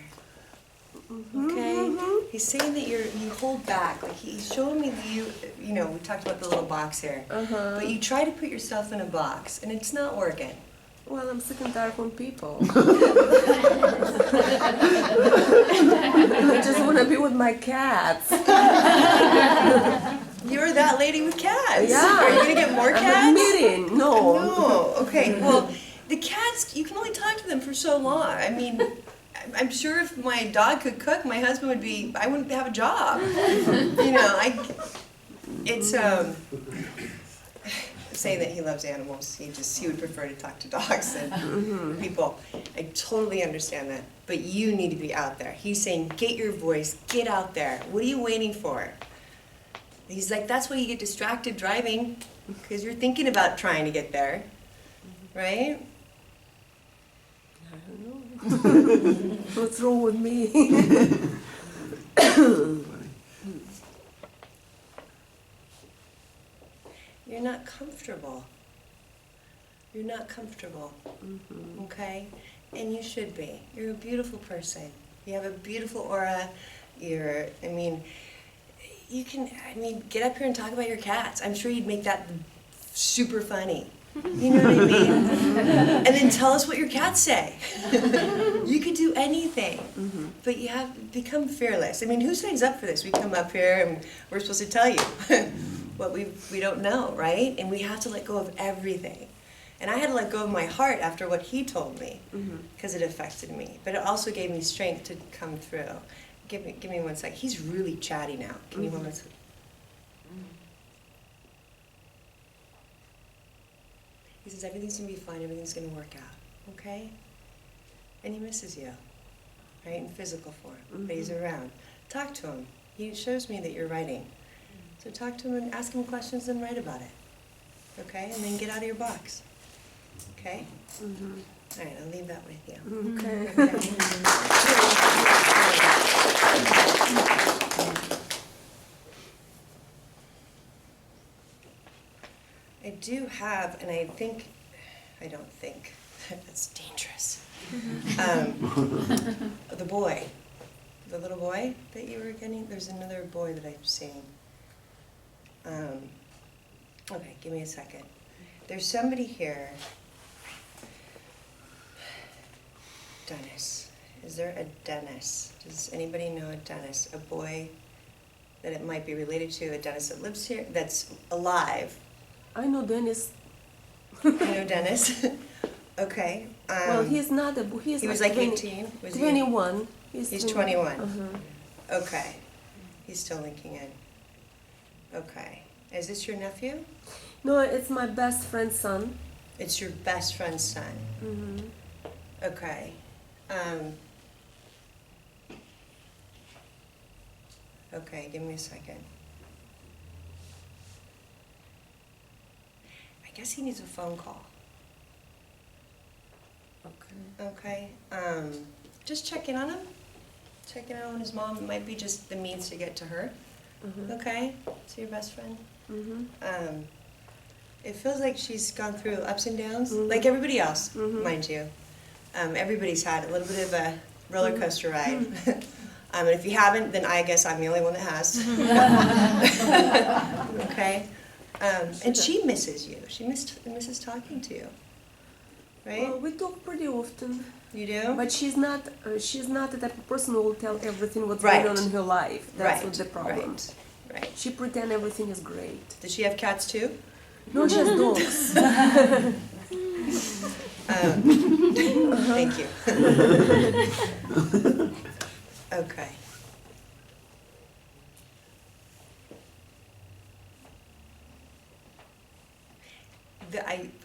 Okay? He's saying that you hold back. Like he's showing me that you know, we talked about the little box here. But you try to put yourself in a box and it's not working. Well, I'm sick and tired from people. I just want to be with my cats. You're that lady with cats. Yeah. Are you gonna get more I'm cats? admitting, no. No. Okay. Well, the cats, you can only talk to them for so long. I mean, I'm sure if my dog could cook, my husband would be. I wouldn't have a job. You know, it's saying that he loves animals. He would prefer to talk to dogs than people. I totally understand that. But you need to be out there. He's saying, get your voice, get out there. What are you waiting for? He's like, that's why you get distracted driving, because you're thinking about trying to get there, right? What's wrong with me? You're not comfortable. You're not comfortable, okay? And you should be. You're a beautiful person. You have a beautiful aura. Get up here and talk about your cats. I'm sure you'd make that super funny. You know what I mean? And then tell us what your cats say. You could do anything, but you have become fearless. I mean, who signs up for this? We come up here and we're supposed to tell you what we don't know, right? And we have to let go of everything. And I had to let go of my heart after what he told me, because it affected me. But it also gave me strength to come through. Give me 1 sec. He's really chatty now. Can you hold on? He says everything's gonna be fine, everything's gonna work out, okay? And he misses you, right, in physical form, but he's around. Talk to him. He shows me that you're writing. So talk to him and ask him questions and write about it, okay? And then get out of your box, okay? All right, I'll leave that with you. Okay. I do have, and I don't think, that's dangerous. The boy, the little boy that you were getting, there's another boy that I've seen. Okay, give me a second. There's somebody here. Dennis. Is there a Dennis? Does anybody know a Dennis? A boy that it might be related to, a Dennis that lives here, that's alive. I know Dennis. You know Dennis? Okay. Well, he's not a. He was like 18? Was he- 21. He's 21. Uh-huh. Okay. He's still linking in. Okay. Is this your nephew? No, it's my best friend's son. It's your best friend's son. Hmm. Okay. Okay, give me a second. I guess he needs a phone call. Okay. Okay. Just check in on him. Check in on his mom. It might be just the means to get to her. Mhm. Okay. So your best friend. Mhm. It feels like she's gone through ups and downs, Mhm. like everybody else, Mhm. mind you. Everybody's had a little bit of a roller coaster ride. And if you haven't, then I guess I'm the only one that has. Okay. And she misses you. She misses talking to you, right? Well, we talk pretty often, You do? but she's not the type of person who will tell everything what's Right. going on in her life. That's Right, what the problem. right, right. She pretend everything is great. Does she have cats too? No, she has dogs. Thank you. Okay.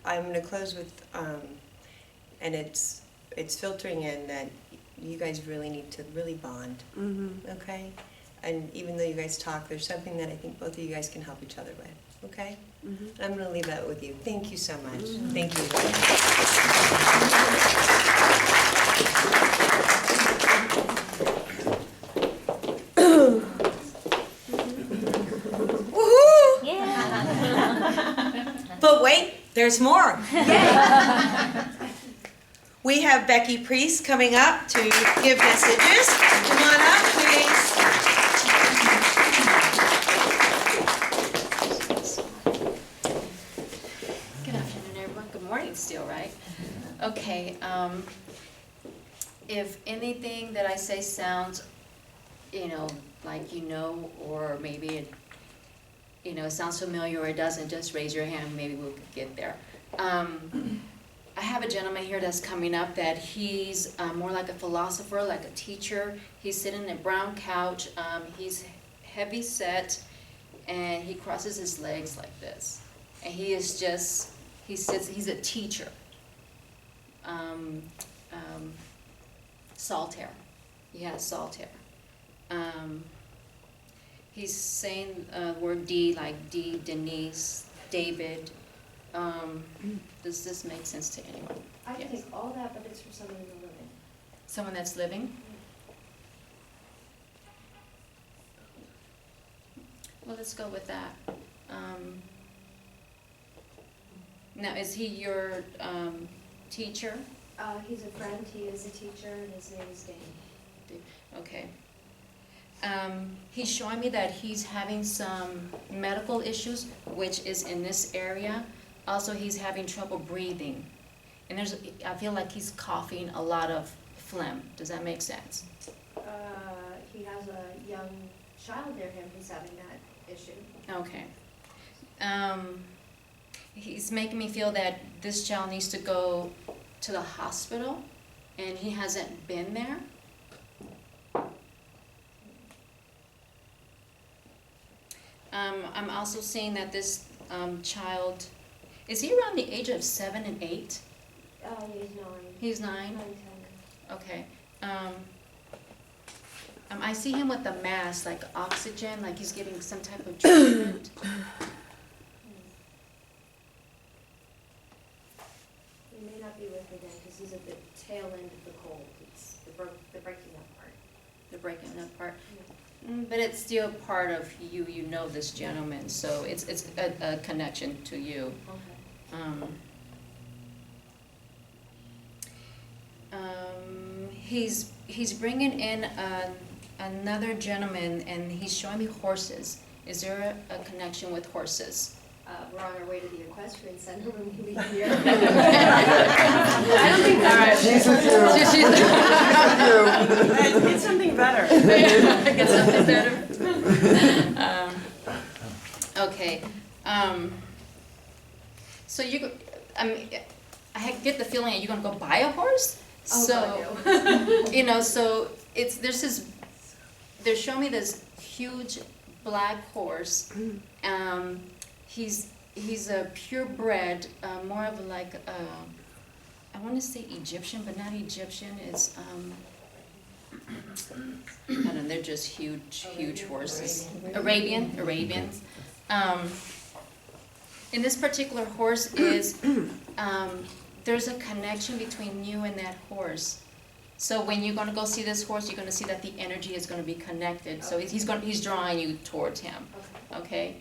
I'm gonna close with, and it's filtering in that you guys really need to really bond, Mm-hmm. okay? And even though you guys talk, there's something that I think both of you guys can help each other with, okay? Mm-hmm. I'm gonna leave that with you. Thank you so much. Thank you. Woohoo! But wait, there's more. We have Becky Priest coming up to give messages. Come on up, please. Good afternoon, everyone. Good morning still, right? Okay, if anything that I say sounds, like or maybe it sounds familiar or it doesn't, just raise your hand, maybe we'll get there. I have a gentleman here that's coming up that he's more like a philosopher, like a teacher. He's sitting in a brown couch. He's heavy set, and he crosses his legs like this. And he's a teacher. Saltaire. He has Saltaire. He's saying the word D, like D, Denise, David. Does this make sense to anyone? I can Yes. take all that, but it's for someone in the living. Someone that's living? Well, let's go with that. Now, is he your teacher? He's a friend, he is a teacher, and his name is Dane. Okay. He's showing me that he's having some medical issues, which is in this area. Also, he's having trouble breathing. And I feel like he's coughing a lot of phlegm. Does that make sense? He has a young child near him who's having that issue. Okay. He's making me feel that this child needs to go to the hospital, and he hasn't been there. I'm also seeing that this child, is he around the age of 7 and 8? He's 9. He's 9? 9, 10. Okay. I see him with a mask, like oxygen, like he's getting some type of treatment. He may not be with me then, because he's at the tail end of the cold. It's the breaking up part. The breaking up part. But it's still part of you, you know this gentleman, so it's a connection to you. Okay. He's bringing in another gentleman, and he's showing me horses. Is there a connection with horses? We're on our way to the equestrian center when we leave here. I don't think. All right. She's with you. Get something better. Get something better. Okay. So I get the feeling that you're gonna go buy a horse. Oh, So, God, you know, so they're showing me this huge black horse. He's a purebred, more of like I want to say Egyptian, but not Egyptian. It's I don't know. They're just huge horses. Arabians. And this particular horse is there's a connection between you and that horse. So when you're going to go see this horse, you're going to see that the energy is going to be connected. So he's drawing you towards him. Okay?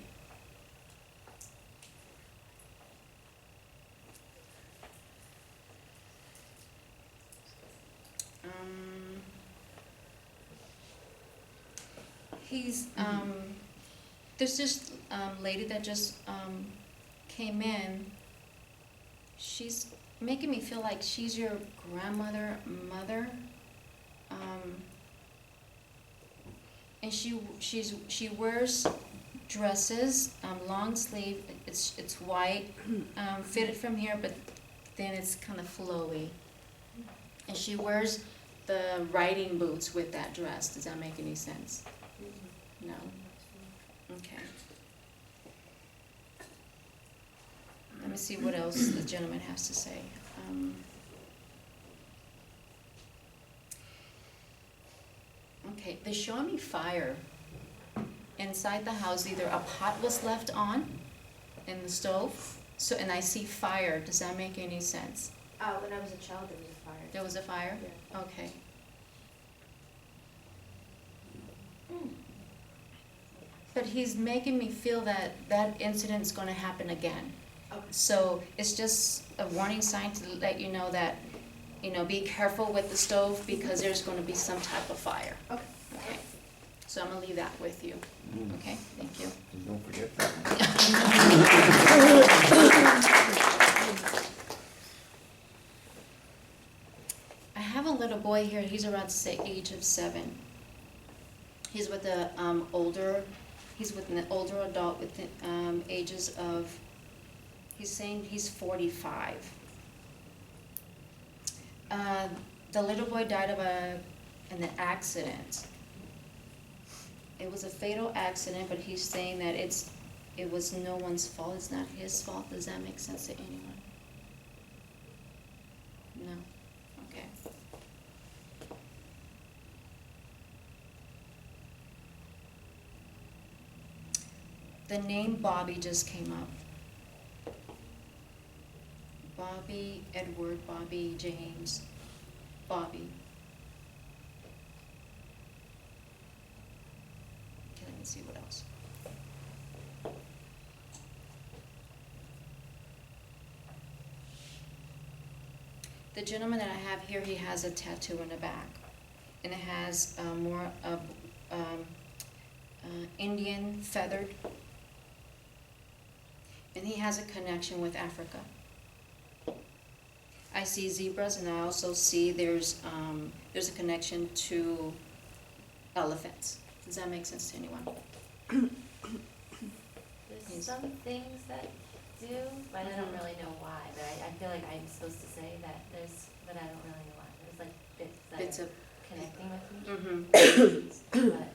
There's this lady that just came in. She's making me feel like she's your grandmother, mother, and she wears dresses, long sleeve. It's white, fitted from here, but then it's kind of flowy. And she wears the riding boots with that dress. Does that make any sense? No? Okay. Let me see what else the gentleman has to say. Okay, they're showing me fire. Inside the house, either a pot was left on in the stove, and I see fire. Does that make any sense? when I was a child, there was a fire. There was a fire? Yeah. Okay. But he's making me feel that that incident's gonna happen again. Okay. So it's just a warning sign to let you know that, be careful with the stove because there's gonna be some type of fire. Okay. Okay? So I'm gonna leave that with you. Okay? Thank you. Don't forget that. I have a little boy here, he's around the age of 7. He's with an older adult with the ages of, he's saying he's 45. The little boy died of an accident. It was a fatal accident, but he's saying that it was no one's fault, it's not his fault. Does that make sense to anyone? No? Okay. The name Bobby just came up. Bobby Edward, Bobby James, Bobby. Okay, let me see what else. The gentleman that I have here, he has a tattoo in the back, and it has more of Indian feathered, and he has a connection with Africa. I see zebras, and I also see there's a connection to elephants. Does that make sense to anyone? There's some things that do, but I don't really know why. But I feel like I'm supposed to say that but I don't really know why. There's like bits that are connecting with me. But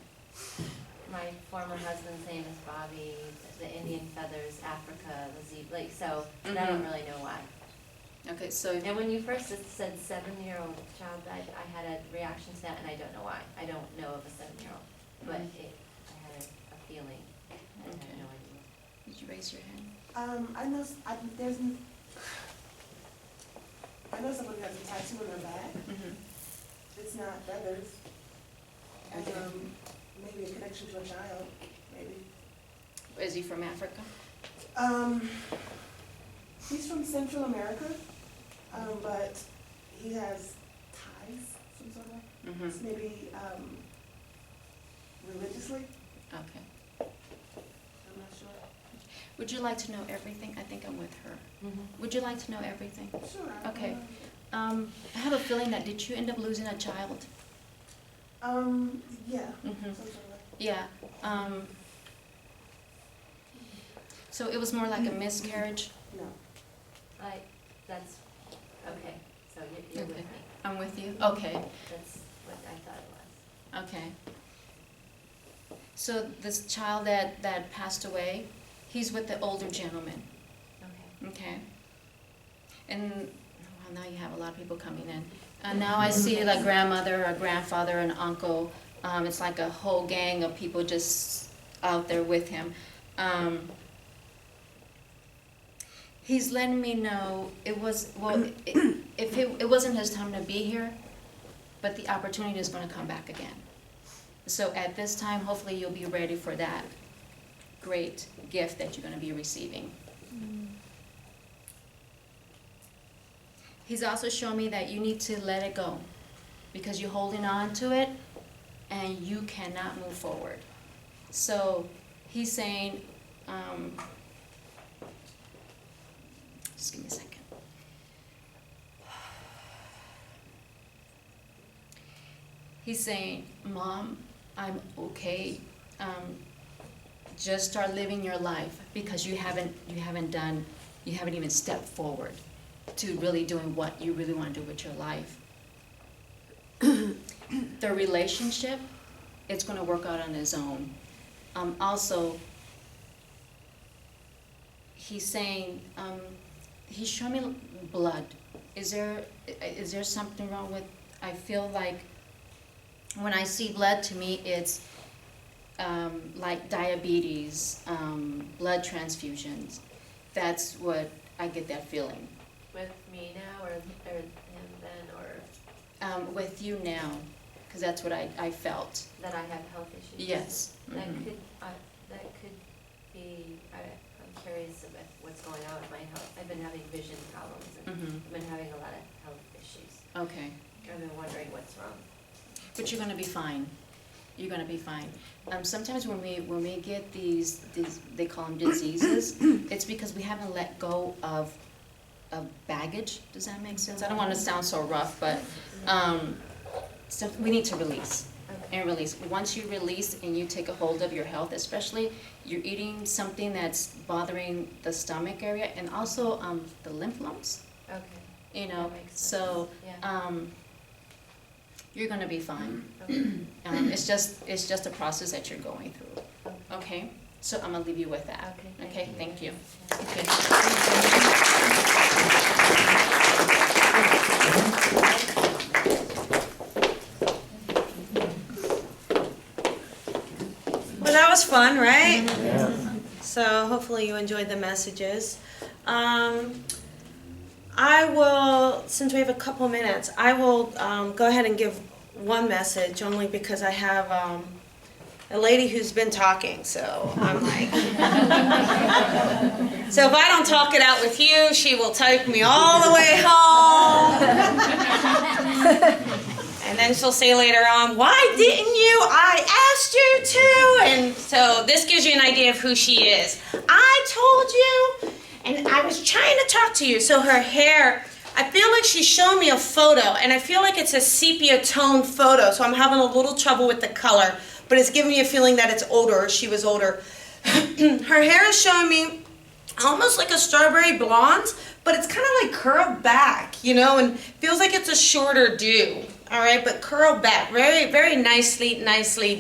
my former husband's name is Bobby, the Indian feathers, Africa, the zebra, but I don't really know why. Okay, so And when you first said 7-year-old child died, I had a reaction to that, and I don't know why. I don't know of a 7-year-old, but I had a feeling. I had no idea. did you raise your hand? I know somebody has a tattoo on their back. Mm-hmm. It's not feathers. And, maybe a connection to a child, maybe. Is he from Africa? He's from Central America, but he has ties, some sort of way. Mm-hmm. Maybe religiously, Okay. I'm not sure. Would you like to know everything? I think I'm with her. Would you like to know everything? Sure. Okay. I have a feeling that, did you end up losing a child? Yeah, Mm-hmm. some sort of way. Yeah. So it was more like a miscarriage? No. That's, okay, so you're with Okay. me. I'm with you? Okay. That's what I thought it was. Okay. So this child that passed away, he's with the older gentleman, Okay. okay? And, well, now you have a lot of people coming in. And now I see like grandmother, a grandfather, an uncle. It's like a whole gang of people just out there with him. He's letting me know it was, well, it wasn't his time to be here, but the opportunity is going to come back again. So at this time, hopefully you'll be ready for that great gift that you're going to be receiving. He's also shown me that you need to let it go because you're holding on to it and you cannot move forward. So he's saying, just give me a second. He's saying, Mom, I'm okay. Just start living your life because you haven't even stepped forward to really doing what you really want to do with your life. The relationship, it's going to work out on its own. Also, he's saying, he's showing me blood. Is there something wrong with, I feel like when I see blood, to me it's like diabetes, blood transfusions. That's what I get that feeling. With me now, or him then, or With you now, because that's what I felt. that I have health issues? Yes. That Mhm. could be, I'm curious about what's going on with my health. I've been having vision problems and Mhm. I've been having a lot of health issues. Okay. I've been wondering what's wrong. But you're gonna be fine. You're gonna be fine. Sometimes when we get these they call them diseases, it's because we haven't let go of baggage. Does that make sense? I don't want to sound so rough, but so we need to release and release. Once you release and you take a hold of your health, especially you're eating something that's bothering the stomach area and also the lymph nodes. Okay. You know, That makes so sense. Yeah. you're gonna be fine. Okay. It's just a process that you're going through. Okay, so I'm gonna leave you with that. Okay, Thank you. Yeah. Well, that was fun, right? Yeah. So hopefully you enjoyed the messages. I will, since we have a couple minutes, I will go ahead and give one message only because I have a lady who's been talking, so I'm like. So if I don't talk it out with you, she will take me all the way home. And then she'll say later on, why didn't you? I asked you to. And so this gives you an idea of who she is. I told you, and I was trying to talk to you. So her hair, I feel like she's showing me a photo, and I feel like it's a sepia tone photo, so I'm having a little trouble with the color, but it's giving me a feeling that it's older, or she was older. Her hair is showing me almost like a strawberry blonde, but it's kind of like curled back, you know, and feels like it's a shorter do. All right, but curled back, very, very nicely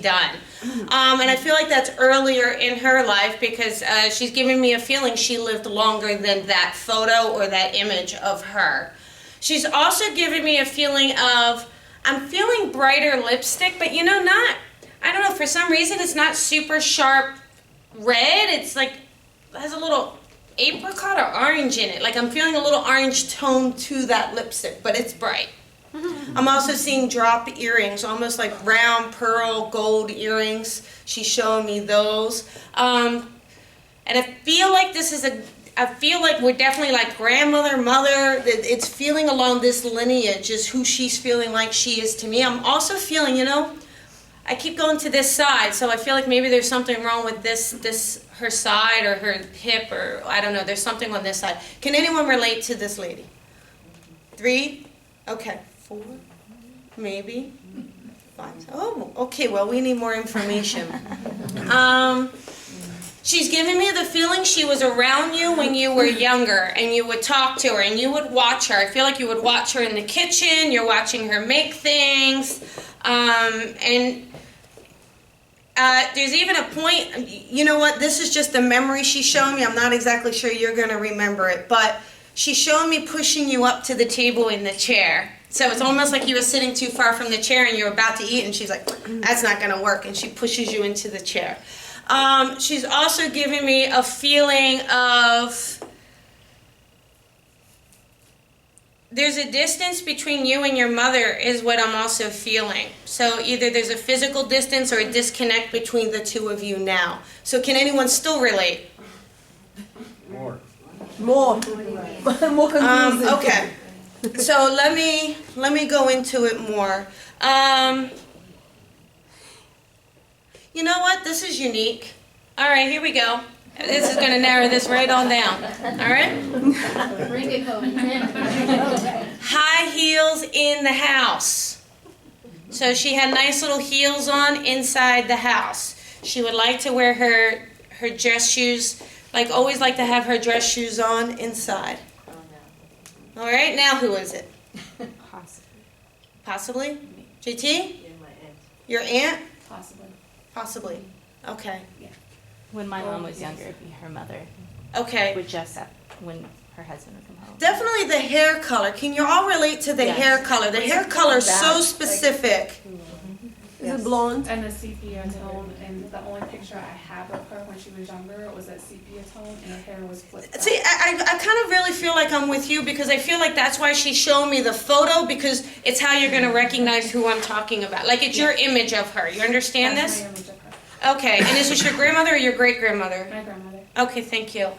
done. And I feel like that's earlier in her life because she's giving me a feeling she lived longer than that photo or that image of her. She's also giving me a feeling of, I'm feeling brighter lipstick, but you know, I don't know, for some reason it's not super sharp red. It's like, it has a little apricot or orange in it. Like I'm feeling a little orange tone to that lipstick, but it's bright. I'm also seeing drop earrings, almost like round pearl gold earrings. She's showing me those. And I feel like I feel like we're definitely like grandmother, mother. It's feeling along this lineage is who she's feeling like she is to me. I'm also feeling, I keep going to this side, so I feel like maybe there's something wrong with this her side or her hip, or I don't know, there's something on this side. Can anyone relate to this lady? 3? Okay. 4? Maybe? 5? Oh, okay, well, we need more information. She's giving me the feeling she was around you when you were younger, and you would talk to her, and you would watch her. I feel like you would watch her in the kitchen, you're watching her make things, there's even a point, you know what, this is just a memory she's showing me. I'm not exactly sure you're going to remember it, but she's showing me pushing you up to the table in the chair. So it's almost like you were sitting too far from the chair and you're about to eat, and she's like, that's not going to work, and she pushes you into the chair. She's also giving me a feeling of there's a distance between you and your mother is what I'm also feeling. So either there's a physical distance or a disconnect between the two of you now. So can anyone still relate? More. More confusing. Okay. So let me go into it more. You know what? This is unique. All right, here we go. This is going to narrow this right on down. All right? Bring it home. High heels in the house. So she had nice little heels on inside the house. She would like to wear her dress shoes, always like to have her dress shoes on inside. Oh, no. All right, now who is it? Possibly. Possibly? JT? You're my aunt. Your aunt? Possibly. Possibly. Okay. When my mom was younger, it'd be her mother. Okay. Would dress up when her husband would come home. Definitely the hair color. Can you all relate to the hair color? The hair color is so specific. Is it blonde? And the sepia tone, and the only picture I have of her when she was younger was that sepia tone, and her hair was flipped back. See, I kind of really feel like I'm with you, because I feel like that's why she's showing me the photo, because it's how you're going to recognize who I'm talking about. Like, it's your image of her. You understand That's this? my image of her. Okay, and is this your grandmother or your great-grandmother? My grandmother. Okay, thank you.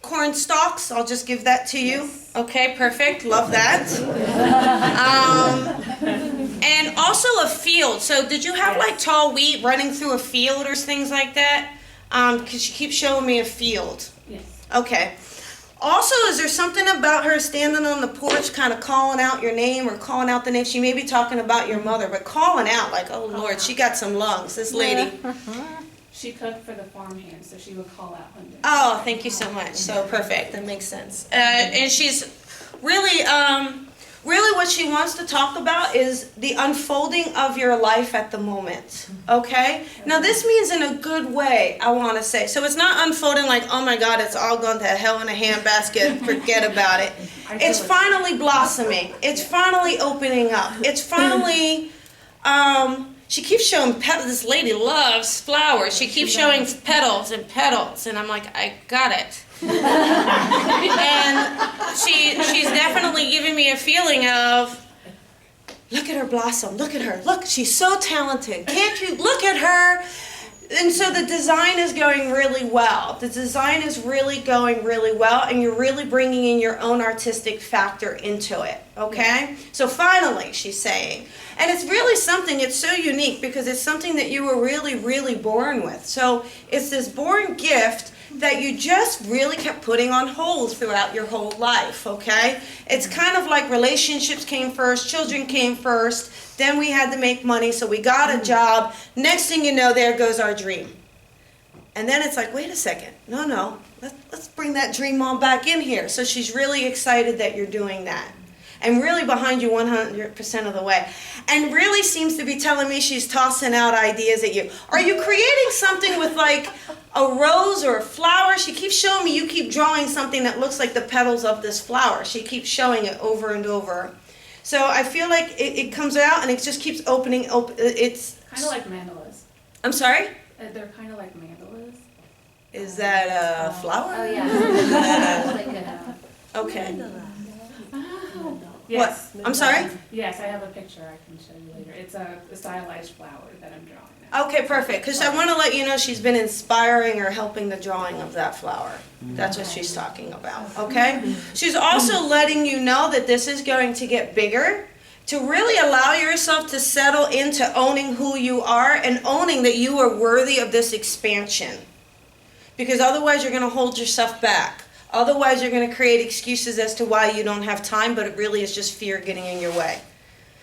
Corn stalks, I'll just give that to you. Yes. Okay, perfect. Love that. And also a field. So did you have tall wheat running through a field or things like that? Because she keeps showing me a field. Yes. Okay. Also, is there something about her standing on the porch kind of calling out your name or calling out the name? She may be talking about your mother, but calling out like, oh Lord, she got some lungs, this lady. She cooked for the farmhand, so she would call out Hyundai. Oh, thank you so much. So perfect. That makes sense. And she's really, really what she wants to talk about is the unfolding of your life at the moment. Okay? Now this means in a good way, I want to say. So it's not unfolding like, oh my God, it's all gone to hell in a handbasket. Forget about it. It's finally blossoming. It's finally opening up. It's finally, she keeps showing petals. This lady loves flowers. She keeps showing petals and petals, and I'm like, I got it. And she's definitely giving me a feeling of, look at her blossom. Look at her. Look, she's so talented. Can't you look at her? And so the design is going really well. The design is really going really well, and you're really bringing in your own artistic factor into it, okay? So finally, she's saying, and it's really something, it's so unique because it's something that you were really, really born with. So it's this born gift that you just really kept putting on hold throughout your whole life, okay? It's kind of like relationships came first, children came first, then we had to make money, so we got a job. Next thing you know, there goes our dream. And then it's like, wait a second, no, let's bring that dream on back in here. So she's really excited that you're doing that. And really behind you 100% of the way. And really seems to be telling me she's tossing out ideas at you. Are you creating something with like a rose or a flower? She keeps showing me you keep drawing something that looks like the petals of this flower. She keeps showing it over and over. So I feel like it comes out and it just keeps opening. It's Kind of like mandalas. I'm sorry? They're kind of like mandalas. Is that a flower? Oh, yeah. It's like Okay. Yes. I'm sorry? Yes, I have a picture I can show you later. It's a stylized flower that I'm drawing now. Okay, perfect, because I want to let you know she's been inspiring or helping the drawing of that flower. That's what she's talking about, okay? She's also letting you know that this is going to get bigger, to really allow yourself to settle into owning who you are and owning that you are worthy of this expansion. Because otherwise you're going to hold yourself back. Otherwise you're going to create excuses as to why you don't have time, but it really is just fear getting in your way.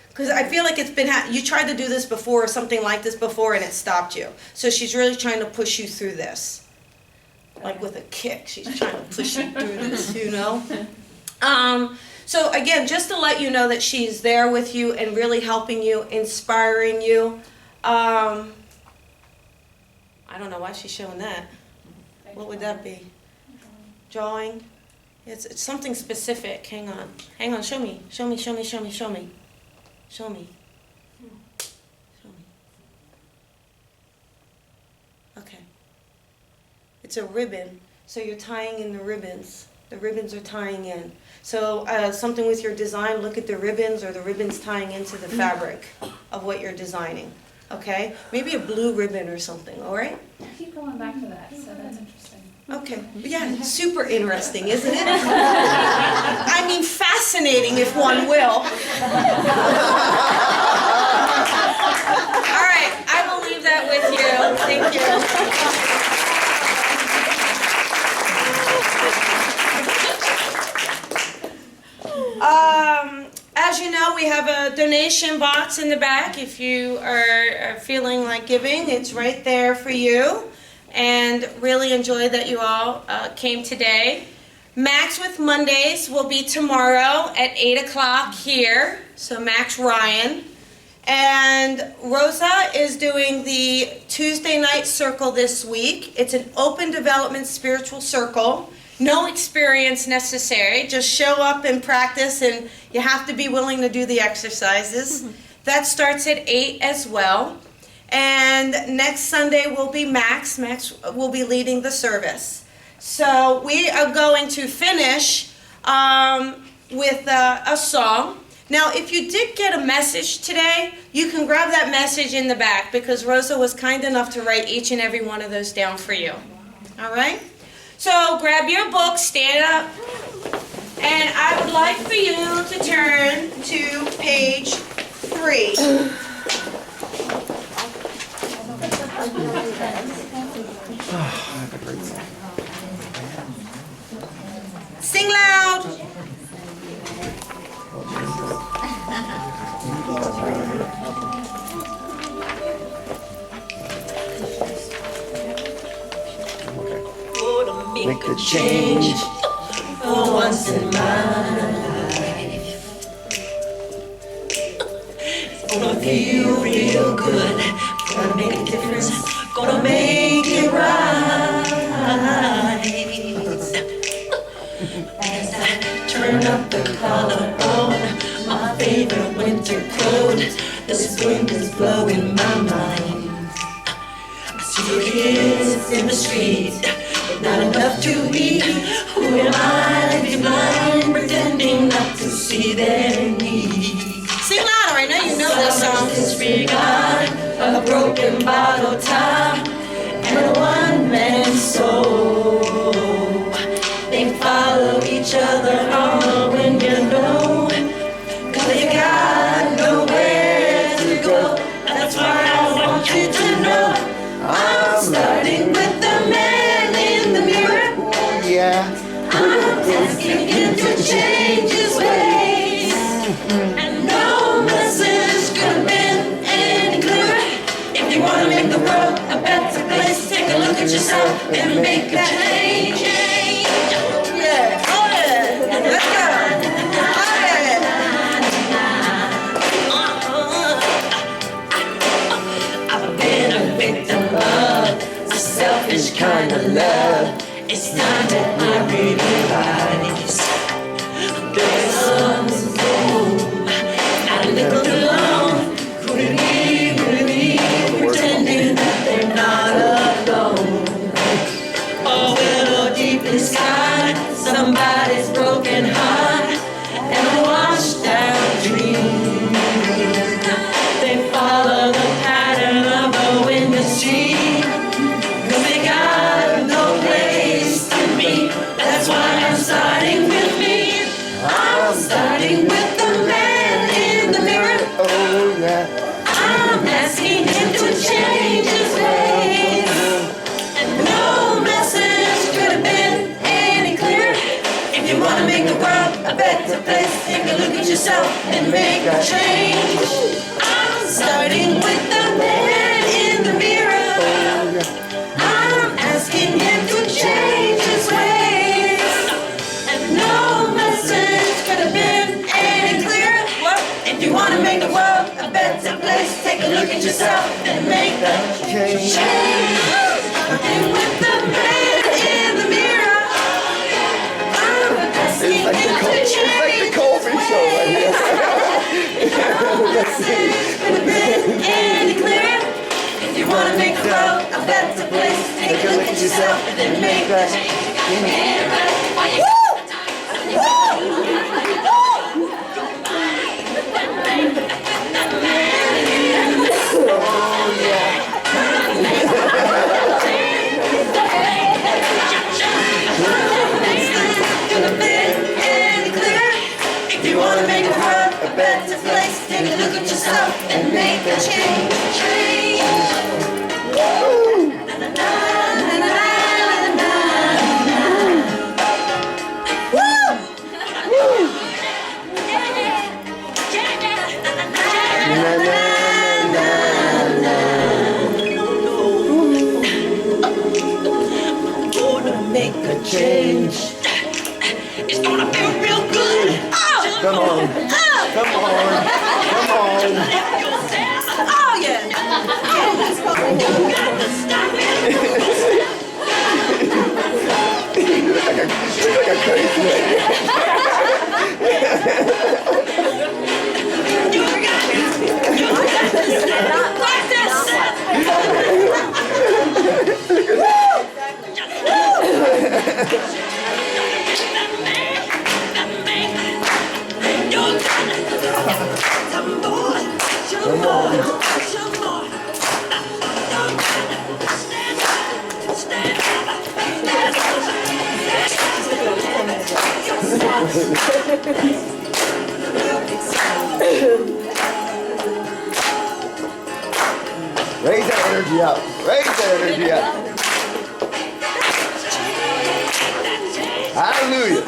Because I feel like it's been, you tried to do this before or something like this before and it stopped you. So she's really trying to push you through this. Like with a kick, she's trying to push you through this, you know? So again, just to let you know that she's there with you and really helping you, inspiring you. I don't know why she's showing that. What would that be? Drawing? It's something specific. Hang on. Hang on, show me. Show me, show me, show me, show me. Show me. Show me. Okay. It's a ribbon. So you're tying in the ribbons. The ribbons are tying in. So something with your design, look at the ribbons or the ribbons tying into the fabric of what you're designing. Okay? Maybe a blue ribbon or something, all right? I keep going back to that, so that's interesting. Okay. Yeah, super interesting, isn't it? I mean, fascinating if one will. All right, I will leave that with you. Thank you. As you know, we have a donation box in the back. If you are feeling like giving, it's right there for you. And really enjoy that you all came today. Max with Mondays will be tomorrow at 8 o'clock here. So Max Ryan. And Rosa is doing the Tuesday night circle this week. It's an open development spiritual circle. No experience necessary. Just show up and practice, and you have to be willing to do the exercises. That starts at 8 as well. And next Sunday will be Max. Max will be leading the service. So we are going to finish with a song. Now, if you did get a message today, you can grab that message in the back because Rosa was kind enough to write each and every one of those down for you. All right? So grab your book, stand up, and I would like for you to turn to page 3. Sing loud. Make the change for once in my life. Gonna feel real good. Gonna make a difference. Gonna make it right. As I turn up the collar on my favorite winter coat, the wind is blowing my mind. I see your kids in the street, but not enough to eat. Who am I to be blind, pretending not to see their needs? Sing louder, I know you know this song. Disregard a broken bottle top and a one-man soul. They follow each other on when you know, 'cause you got nowhere to go. That's why I want you to know I'm starting with the man in the mirror. Yeah. I'm asking him to change his ways, and no message could have been any clearer. If you want to make the world a better place, take a look at yourself and make that change. Yeah, oh yeah, let's go. I've been a victim of a selfish kind of love. It's time that I realize there's some room, not a nickel alone. Could it be pretending that they're not alone? Oh, well, deep inside, somebody's broken heart and a washed out If you wanna make the world a better place, take a look at yourself and make a change. I'm starting with the man in the mirror. I'm asking him to change his ways. And no message could have been any clearer. Well, if you wanna make the world a better place, take a look at yourself and make a change. Starting with the man in the mirror. I'm asking him to change his ways. No message could have been any clearer. If you wanna make the world a better place, take a look at yourself and then make a change. If you wanna make the world a better place, take a look at yourself and make a change. Make a change. It's gonna feel real good. Oh, Come on. Come on. Come on. oh yeah. You got to stop it. You look like a crazy lady. You got to stop like Raise that energy up. Raise that energy up. Hallelujah.